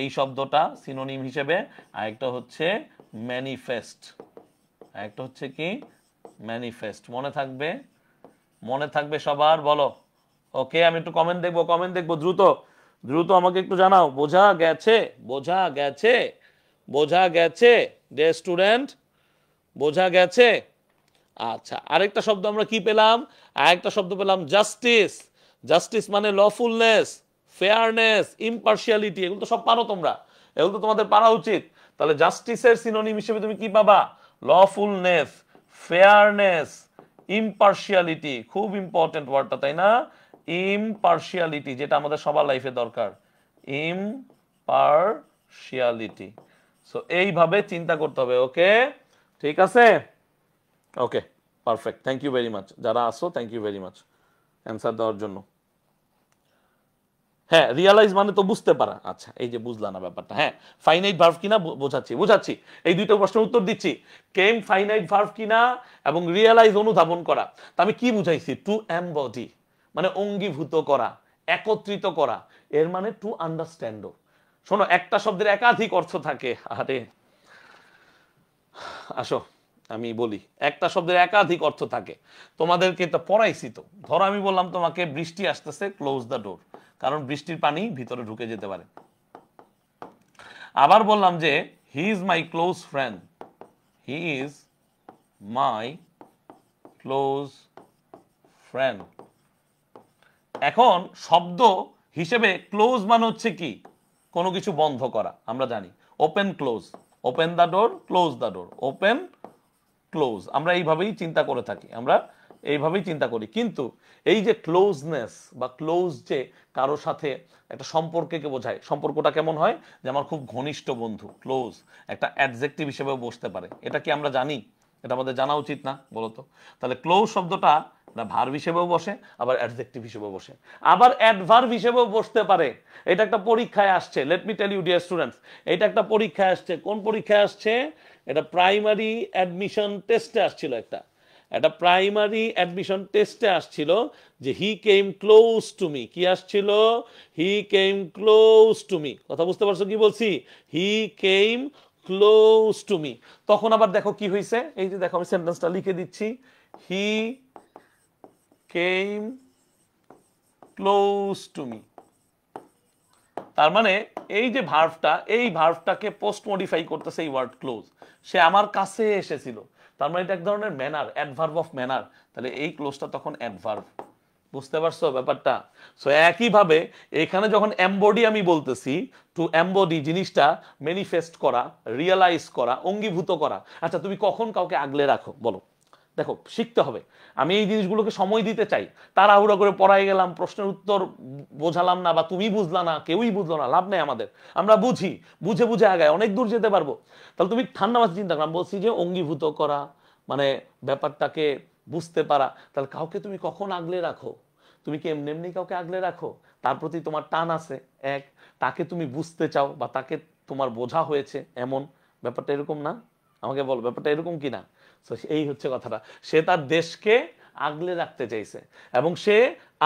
এই শব্দটা সিনোনিম হিসেবে, আর একটা হচ্ছে ম্যানিফেস্ট। একটা হচ্ছে কি ম্যানিফেস্ট। মনে থাকবে, মনে থাকবে সবার, বলো। ওকে, আমি একটু কমেন্ট দেখবো, দ্রুত দ্রুত আমাকে একটু জানাও। বোঝা গেছে, বোঝা গেছে, বোঝা গেছে ডে স্টুডেন্ট, বোঝা গেছে? আচ্ছা, আরেকটা শব্দ আমরা কি পেলাম? আরেকটা শব্দ পেলাম জাস্টিস। জাস্টিস মানে লফুলনেস, ফেয়ারনেস, ইম্পার্শিয়ালিটি। এগুলো তো সব পারো তোমরা, এগুলো তো তোমাদের পারা উচিত। তাহলে জাস্টিসের সিনোনিম হিসেবে তুমি কি পাবা? লফুলনেস, ফেয়ারনেস, ইম্পার্শিয়ালিটি। খুব ইম্পর্টেন্ট ওয়ার্ডটা, তাই না? ইম্পার্শিয়ালিটি, যেটা আমাদের সবার লাইফে দরকার। ইম্পার্শিয়ালিটি। সো এইভাবে চিন্তা করতে হবে। ওকে, ঠিক আছে? Okay, perfect. Thank you very much যারা আসো, thank you very much answer দেওয়ার জন্য। হ্যাঁ, রিয়ালাইজ মানে তো বুঝতে পারা। আচ্ছা, এই যে বুঝলা না ব্যাপারটা। হ্যাঁ, ফাইনাইট ভার্ব কিনা বোঝাচ্ছি। এই দুইটা প্রশ্নের উত্তর দিচ্ছি। কেম ফাইনাইট ভার্ব কিনা এবং রিয়ালাইজ অনুধাবন করা। তা আমি কি বুঝাইছি? টু এমবডি মানে অঙ্গীভূত করা, একত্রিত করা। এর মানে টু আন্ডারস্ট্যান্ডও। শোনো, একটা শব্দের একাধিক অর্থ থাকে। আরে আসো আমি বলি, একটা শব্দের একাধিক অর্থ থাকে। তোমাদেরকে তো পড়াইছি তো। ধরো আমি বললাম তোমাকে বৃষ্টি আসতেছে, ক্লোজ দ্য ডোর, কারণ বৃষ্টির পানি ভিতরে ঢুকে যেতে পারে। আবার বললাম যে he is my close friend, he is my close friend. এখন শব্দ হিসেবে ক্লোজ মানে হচ্ছে কি? কোনো কিছু বন্ধ করা, আমরা জানি। Open close, open the door, close the door, open close. আমরা এইভাবেই চিন্তা করে থাকি, আমরা এইভাবেই চিন্তা করি। কিন্তু এই যে ক্লোজনেস বা ক্লোজ, যে কারো সাথে একটা সম্পর্ককে বোঝায়, সম্পর্কটা কেমন হয়? যে আমার খুব ঘনিষ্ঠ বন্ধু, ক্লোজ একটা অ্যাডজেক্টিভ হিসেবেও বসতে পারে। এটা কি আমরা জানি? এটা আমাদের জানা উচিত না, বলতো? তাহলে ক্লোজ শব্দটা ভার্ব হিসেবেও বসে, আবার অ্যাডজেক্টিভ হিসেবেও বসে, আবার অ্যাডভার্ব হিসেবেও বসতে পারে। এটা একটা পরীক্ষায় আসছে। Let me tell you dear students, এটা একটা পরীক্ষায় আসছে। কোন পরীক্ষায় আসছে? এটা প্রাইমারি অ্যাডমিশন টেস্টে আসছিল। একটা প্রাইমারি অ্যাডমিশন টেস্টে আসছিল যে হি কেম ক্লোজ টু মি। কি আসছিল? হি কেম ক্লোজ টু মি। কথা বুঝতে পারছো কি বলছি? হি কেম ক্লোজ টু মি। তখন আবার দেখো কি হয়েছে, এই যে দেখো আমি সেন্টেন্সটা লিখে দিচ্ছি। হি কেম ক্লোজ টু মি। তার মানে এই যে ভার্বটা, এই ভার্বটাকে পোস্ট মডিফাই করতেছে এই ওয়ার্ড ক্লোজ। সে আমার কাছে এসেছিল, তার মানে এটা এক ধরনের ম্যানার, অ্যাডভার্ব অফ ম্যানার। তাহলে এই ক্লোজটা তখন অ্যাডভার্ব। বুঝতে পারছো ব্যাপারটা? সো একইভাবে এখানে যখন এমবডি আমি বলতেছি, টু এমবডি জিনিসটা ম্যানিফেস্ট করা, রিয়েলাইজ করা, অঙ্গীভূত করা। আচ্ছা, তুমি কখন কাউকে আগলে রাখো বলো? দেখো, শিখতে হবে। আমি এই জিনিসগুলোকে সময় দিতে চাই। তাড়াহুড়ো করে পড়াই গেলাম, প্রশ্নের উত্তর বোঝালাম না, বা তুমি বুঝলা না, কেউই বুঝলো না, লাভ নেই আমাদের। আমরা বুঝি, বুঝে বুঝে আগায় অনেক দূর যেতে পারবো। তাহলে তুমি ঠান্ডা মাথায় চিন্তা করলাম, বলছি যে অঙ্গীভূত করা মানে ব্যাপারটাকে বুঝতে পারা। তাহলে কাউকে তুমি কখন আগলে রাখো? তুমি কি এমনি এমনি কাউকে আগলে রাখো? তার প্রতি তোমার টান আছে, এক, তাকে তুমি বুঝতে চাও বা তাকে তোমার বোঝা হয়েছে এমন। ব্যাপারটা এরকম না? আমাকে বল, ব্যাপারটা এরকম কিনা? এই হচ্ছে কথাটা। সে তার দেশকে আগলে রাখতে চাইছে এবং সে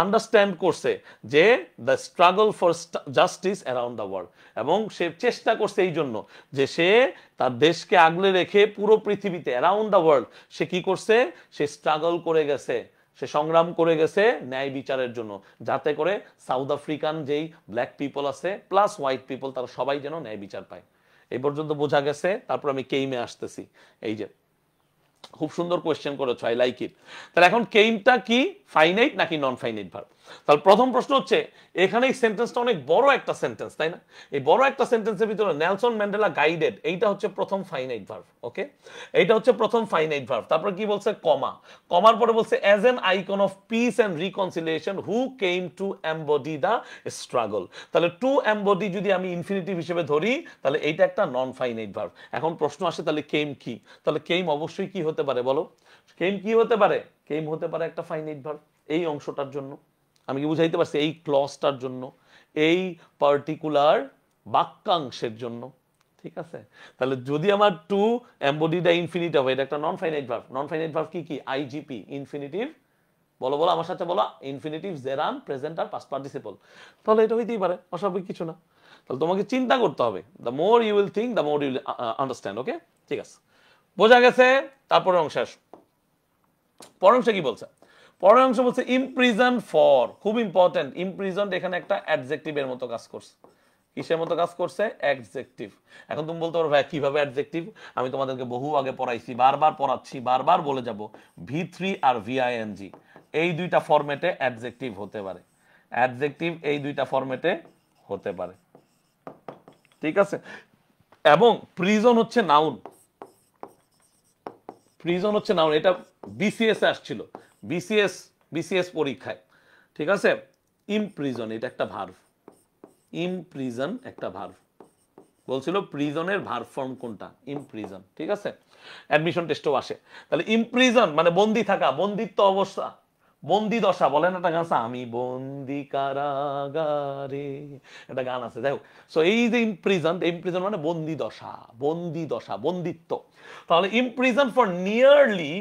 আন্ডারস্ট্যান্ড করছে যে the struggle for justice around the world, এবং সে চেষ্টা করছে এই জন্য যে সে তার দেশকে আগলে রেখে পুরো পৃথিবীতে, অ্যারাউন্ড দ্য ওয়ার্ল্ড, সে কি করছে? সে স্ট্রাগল করে গেছে, সে সংগ্রাম করে গেছে ন্যায় বিচারের জন্য, যাতে করে সাউথ আফ্রিকান যেই ব্ল্যাক পিপল আছে প্লাস হোয়াইট পিপল, তারা সবাই যেন ন্যায় বিচার পায়। এই পর্যন্ত বোঝা গেছে? তারপর আমি কেইমে আসতেছি। এই যে খুব সুন্দর কোয়েশ্চেন করেছো, আই লাইক ইট। তাহলে এখন কেইমটা কি, ফাইনাইট নাকি নন ফাইনাইট ভার্ব? তাহলে প্রথম প্রশ্ন হচ্ছে, এখানে এই সেন্টেন্সটা অনেক বড় একটা সেন্টেন্স, তাই না? এই বড় একটা সেন্টেন্সের ভিতরে নেলসন ম্যান্ডেলা গাইডেড, এইটা হচ্ছে প্রথম ফাইনাইট ভার্ব। ওকে, এইটা হচ্ছে প্রথম ফাইনাইট ভার্ব। তারপর কি বলছে? কমা, কমার পরে বলছে as an icon of peace and reconciliation who came to embody the struggle. তাহলে টু এমবডি যদি আমি ইনফিনিটিভ হিসেবে ধরি, তাহলে এইটা একটা নন ফাইনাইট ভার্ব। এখন প্রশ্ন আসে, তাহলে কেম কি? তাহলে কেম অবশ্যই কি হতে পারে বলো? কেম কি হতে পারে? কেম হতে পারে একটা ফাইনাইট ভার্ব। এই অংশটার জন্য আমি কি বুঝাইতে পারছি? এই ক্লজটার জন্য, এই পার্টিকুলার বাক্যাংশের জন্য। ঠিক আছে? তাহলে যদি আমার টু এমবডিটা ইনফিনিটিভ হয়, এটা একটা non finite verb. Non finite verb কি কি? IGP, infinitive. বলো বলো আমার সাথে বলো, ইনফিনিটিভ, জেরান, প্রেজেন্ট আর পাস্ট পার্টিসিপল। তাহলে এটা হইতেই পারে, অস্বাভাবিক কিছু না। তাহলে তোমাকে চিন্তা করতে হবে। The more you will think, the more you will understand. Okay, ঠিক আছে। বোঝা গেছে? তারপরে অংশ আসো। পরের অংশে কি বলছে? পরের অংশ বলছে ইমপ্রিজন ফর, খুব ইম্পর্টেন্ট। ইমপ্রিজন এখানে একটা অ্যাডজেক্টিভের মতো কাজ করছে। কিসের মতো কাজ করছে? অ্যাডজেক্টিভ। এখন তুমি বলতে পারো ভাই কিভাবে অ্যাডজেক্টিভ? আমি তোমাদেরকে বহু আগে পড়াইছি, বারবার পড়াচ্ছি, বারবার বলে যাব। ভি3 আর ভিআইএনজি এই দুইটা ফরম্যাটে অ্যাডজেক্টিভ হতে পারে। অ্যাডজেক্টিভ এই দুইটা ফরম্যাটে হতে পারে, ঠিক আছে? এবং প্রিজন হচ্ছে নাউন। প্রিজন হচ্ছে নাউন, এটা বিসিএস এ আসছিল, বিসিএস পরীক্ষায়, ঠিক আছে? ইমপ্রিজন এটা একটা ভার্ব, ইমপ্রিজন একটা ভার্ব। বলছিল প্রিজনের ভার্ব ফর্ম কোনটা? ইমপ্রিজন, ঠিক আছে? অ্যাডমিশন টেস্টও আসে। তাহলে ইমপ্রিজন মানে বন্দি থাকা, বন্দিত্ব অবস্থা, বন্দি দশা। বলেন একটা গান আছে, আমি বন্দি কারাগারে, একটা গান আছে, যাই হোক। সো এই যে ইমপ্রিজন, ইমপ্রিজন মানে বন্দি দশা, বন্দি দশা, বন্দিত্ব। তাহলে ইমপ্রিজন ফর নিয়ারলি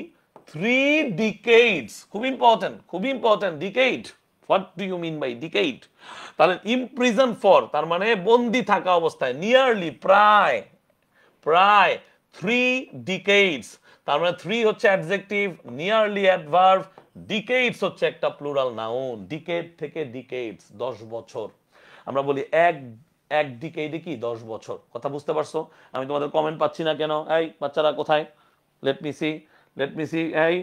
3 decades, খুব ইম্পর্টেন্ট, খুব important, decade. What do you mean by decade? তাহলে ইমপ্রিজন ফর তার মানে বন্দি থাকা অবস্থায়, নিয়ারলি প্রায়, প্রায় 3 decades, তার মানে 3 হচ্ছে অ্যাডজেক্টিভ, নিয়ারলি অ্যাডভার্ব, ডিকেডস হচ্ছে একটা প্লুরাল নাউন। ডিকেড থেকে ডিকেডস 10 বছর। আমরা বলি এক এক ডিকেডে কি 10 বছর। কথা বুঝতে পারছো? আমি তোমাদের কমেন্ট পাচ্ছি না কেন? এই বাচ্চারা কোথায়? Let me see, let me see. এই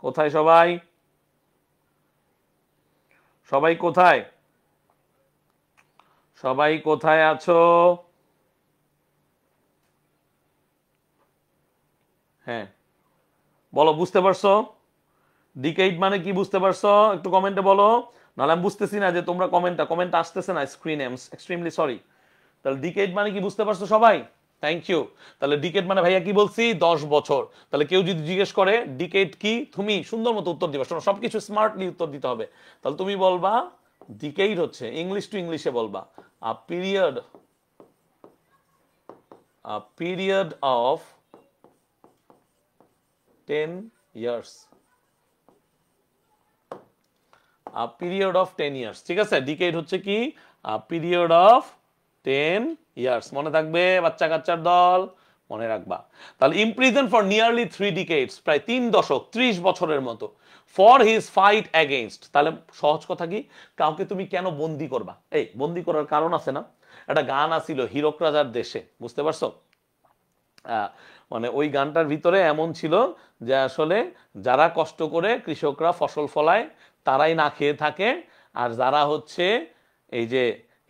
কোথায় সবাই? সবাই কোথায়? সবাই কোথায় আছো? হ্যাঁ বলো, বুঝতে পারছো? ডিকেইড মানে কি বুঝতে পারছো? একটু কমেন্টে বলো, নাহলে আমি বুঝতেছি না যে তোমরা কমেন্ট আসতেছে না স্ক্রিনে। I am extremely sorry. তাহলে ডিকেইড মানে কি বুঝতে পারছো সবাই? Thank you. তাহলে ডিকেড মানে ভাইয়া কি বলছি? 10 বছর। তাহলে কেউ যদি জিজ্ঞেস করে ডিকেড কি, তুমি সুন্দর মতো উত্তর দিবা, শোনো সবকিছু স্মার্টলি উত্তর দিতে হবে। তাহলে তুমি বলবা ডিকেড হচ্ছে, ইংলিশ টু ইংলিশে বলবা, আ period, a period of 10 years, a period of 10 years, ঠিক আছে? ডিকেড হচ্ছে কি? আ পিরিয়ড অফ 10 years। মনে থাকবে বাচ্চা কাচ্চার দল? মনে রাখবা। তাহলে ইমপ্রিজন ফর নিয়ারলি 3 decades, প্রায় 3 দশক, 30 বছরের মতো, ফর হিজ ফাইট এগেইনস্ট। তাহলে সহজ কথা কি? কাউকে তুমি কেন বন্দি করবা? এই বন্দি করার কারণ আছে না? একটা গান আছিল হীরক রাজার দেশে, বুঝতে পারছো? মানে ওই গানটার ভিতরে এমন ছিল যে আসলে যারা কষ্ট করে কৃষকরা ফসল ফলায় তারাই না খেয়ে থাকে, আর যারা হচ্ছে এই যে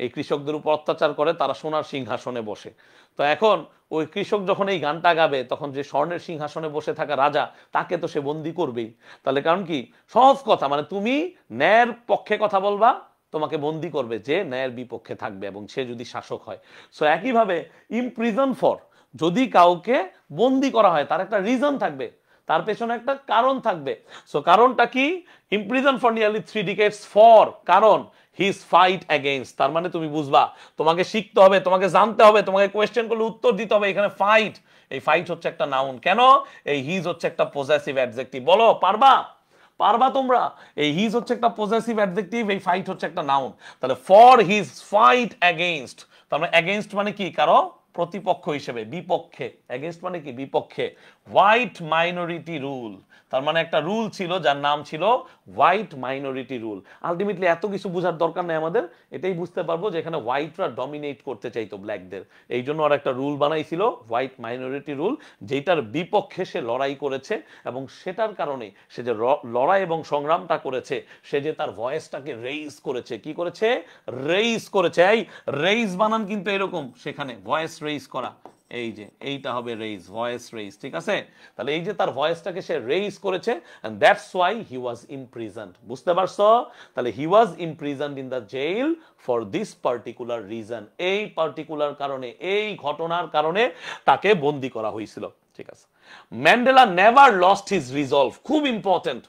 এই কৃষকদের উপর অত্যাচার করে তারা সোনার সিংহাসনে বসে। তো এখন ওই কৃষক যখন এই গানটা গাবে তখন যে স্বর্ণের সিংহাসনে বসে থাকা রাজা তাকে তো সে বন্দি করবেই। তাহলে কারণ কি? সহজ কথা, মানে তুমি ন্যায়ের পক্ষে কথা বলবা, তোমাকে বন্দি করবে যে ন্যায়ের বিপক্ষে থাকবে এবং সে যদি শাসক হয়। সো একইভাবে ইমপ্রিজন ফর, যদি কাউকে বন্দি করা হয় তার একটা রিজন থাকবে, তার পেছনে একটা কারণ থাকবে। সো কারণটা কি? Imprison for nearly 3 decades for, কারণ হিজ ফাইট এগেইনস্ট। তার মানে তুমি বুঝবা, তোমাকে শিখতে হবে, তোমাকে জানতে হবে, তোমাকে কোয়েশ্চেন করলে উত্তর দিতে হবে। এখানে ফাইট, এই ফাইট হচ্ছে একটা নাউন। কেন? এই হিজ হচ্ছে একটা পজেসিভ অ্যাডজেক্টিভ। বলো পারবা? পারবা তোমরা? এই হিজ হচ্ছে একটা পজেসিভ অ্যাডজেক্টিভ, এই ফাইট হচ্ছে একটা নাউন। তাহলে ফর হিজ ফাইট এগেইনস্ট, তার মানে এগেইনস্ট মানে কি? কারো প্রতিপক্ষ হিসেবে, বিপক্ষে। এগেইনস্ট মানে কি? বিপক্ষে। হোয়াইট মাইনরিটি রুল, তার মানে একটা রুল ছিল যার নাম ছিল হোয়াইট মাইনরিটি রুল। আলটিমেটলি এত কিছু বোঝার দরকার নেই আমাদের, এটাই বুঝতে পারবো যে এখানে হোয়াইটরা ডমিনেট করতে চাইতো ব্ল্যাকদের, এই জন্য আর একটা রুল বানাইছিল হোয়াইট মাইনরিটি রুল, যেটার বিপক্ষে সে লড়াই করেছে এবং সেটার কারণে সে যে লড়াই এবং সংগ্রামটা করেছে, সে যে তার ভয়েসটাকে রেইজ করেছে। কি করেছে? রেইজ করেছে। এই রেইজ বানান কিন্তু এরকম, সেখানে ভয়েস রেইজ করা, এই যে এইটা হবে রেইজ, ভয়েস রেইজ, ঠিক আছে? তাহলে এই যে তার ভয়েসটাকে সে রেইজ করেছে, and that's why he was imprisoned. বুঝতে পারছো? তাহলে he was imprisoned in the jail for this particular reason, এই পার্টিকুলার কারণে, এই ঘটনার কারণে তাকে বন্দি করা হয়েছিল, ঠিক আছে? Mandela never lost his resolve, খুব ইম্পর্টেন্ট।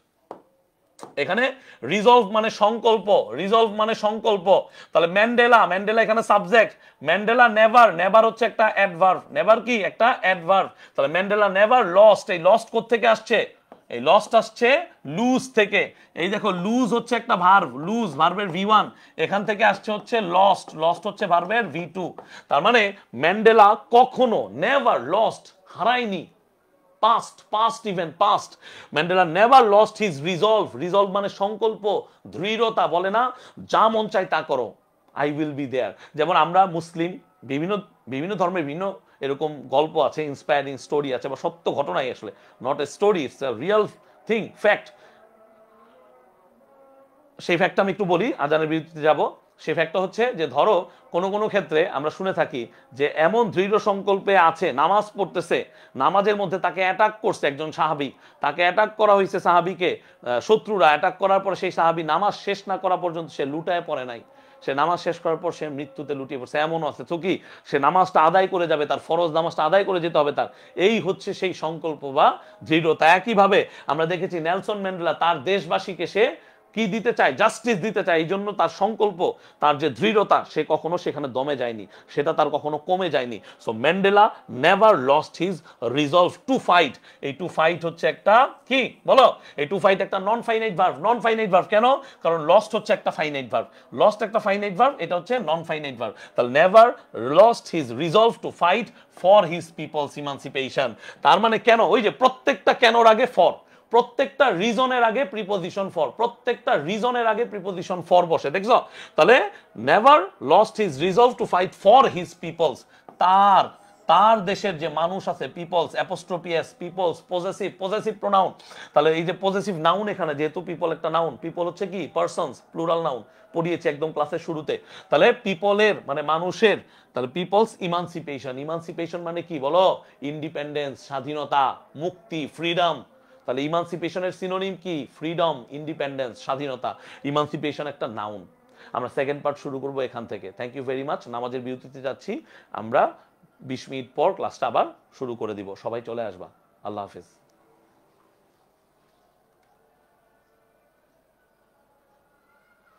এখানে রিজলভ মানে সংকল্প, রিজলভ মানে সংকল্প। তাহলে ম্যান্ডেলা, ম্যান্ডেলা এখানে সাবজেক্ট, ম্যান্ডেলা নেভার, নেভার হচ্ছে একটা অ্যাডভার্ব, নেভার কি? একটা অ্যাডভার্ব। তাহলে ম্যান্ডেলা নেভার লস্ট, এই লস্ট কোথা থেকে আসছে? এই লস্ট আসছে লুজ থেকে। এই দেখো লুজ হচ্ছে একটা ভার্ব, লুজ ভার্বের V1, এখান থেকে আসছে হচ্ছে লস্ট, লস্ট হচ্ছে ভার্বের V2। তার মানে ম্যান্ডেলা কখনো নেভার লস্ট, হারায়নি, past event past. Mandela never lost his resolve মানে সংকল্প, দৃঢ়তা, বলে না যা মন চাই তা করো, আই উইল বি দেয়ার। যেমন আমরা মুসলিম, বিভিন্ন বিভিন্ন ধর্মের বিভিন্ন এরকম গল্প আছে, ইন্সপায়ারিং স্টোরি আছে, বা সত্য ঘটনাই আসলে, not a story, it's a real thing, fact. সেই ফ্যাক্টটা আমি একটু বলি, আজানের বিরতিতে যাব। সেই ফ্যাক্টটা হচ্ছে যে ধরো কোনো কোনো ক্ষেত্রে আমরা শুনে থাকি যে এমন দৃঢ় সংকল্পে আছে, নামাজ পড়তেছে, নামাজের মধ্যে তাকে অ্যাটাক করছে একজন সাহাবী, তাকে অ্যাটাক করা হয়েছে, সাহাবীকে শত্রুরা অ্যাটাক করার পর সেই সাহাবী নামাজ শেষ না করা পর্যন্ত সে লুটায় পড়ে নাই, সে নামাজ শেষ করার পর সে মৃত্যুতে লুটিয়ে পড়ছে। এমনও আছে তো কি সে নামাজটা আদায় করে যাবে, তার ফরজ নামাজটা আদায় করে যেতে হবে তার। এই হচ্ছে সেই সংকল্প বা দৃঢ়তা। একইভাবে আমরা দেখেছি নেলসন ম্যান্ডেলা তার দেশবাসীকে সে কি দিতে চায়, জাস্টিস দিতে চায়, এই জন্য তার সংকল্প, তার যে দৃঢ়তা, সে কখনো সেখানে দমে যায়নি, সেটা তার কখনো কমে যায়নি। So Mandela never lost his resolve to fight. এই টু ফাইট হচ্ছে একটা কি বলো, এই টু ফাইট একটা non finite verb. Non finite verb কেন? কারণ লস্ট হচ্ছে একটা ফাইনাইট ভার্ব, লস্ট একটা ফাইনাইট ভার্ব, এটা হচ্ছে নন ফাইনাইট ভার্ব। তাহলে never lost his resolve to fight for his people's emancipation. তার মানে কেন, ওই যে প্রত্যেকটা কেনর আগে ফর, প্রত্যেকটা রিজনের আগে প্রিপোজিশন ফর, প্রত্যেকটা রিজনের আগে প্রিপোজিশন ফর বসে, দেখছো? তাহলে never lost his resolve to fight for his people's, তার তার দেশের যে মানুষ আছে, পিপলস, অ্যাপোস্ট্রোপিয়াস, পিপলস, পজেসিভ প্রোনাউন। তাহলে এই যে পজেসিভ নাউন, এখানে যেহেতু পিপল একটা নাউন, পিপল হচ্ছে কি পারসনস, প্লুরাল নাউন, পড়িয়েছি একদম ক্লাসের শুরুতে। তাহলে পিপলের মানে মানুষের, তাহলে পিপলস ইমানসিপেশন, ইমানসিপেশন মানে কি বলো, ইন্ডিপেন্ডেন্স, স্বাধীনতা, মুক্তি, ফ্রিডম। তাহলে ইমানসিপেশনের সিনোনিম কি? ফ্রিডম, ইন্ডিপেন্ডেন্স, স্বাধীনতা। ইমানসিপেশন একটা নাউন। আমরা সেকেন্ড পার্ট শুরু করব এখান থেকে। Thank you very much. নামাজের বিরতিতে যাচ্ছি আমরা, 20 মিনিট পর ক্লাসটা আবার শুরু করে দিব, সবাই চলে আসবা। আল্লাহ হাফেজ।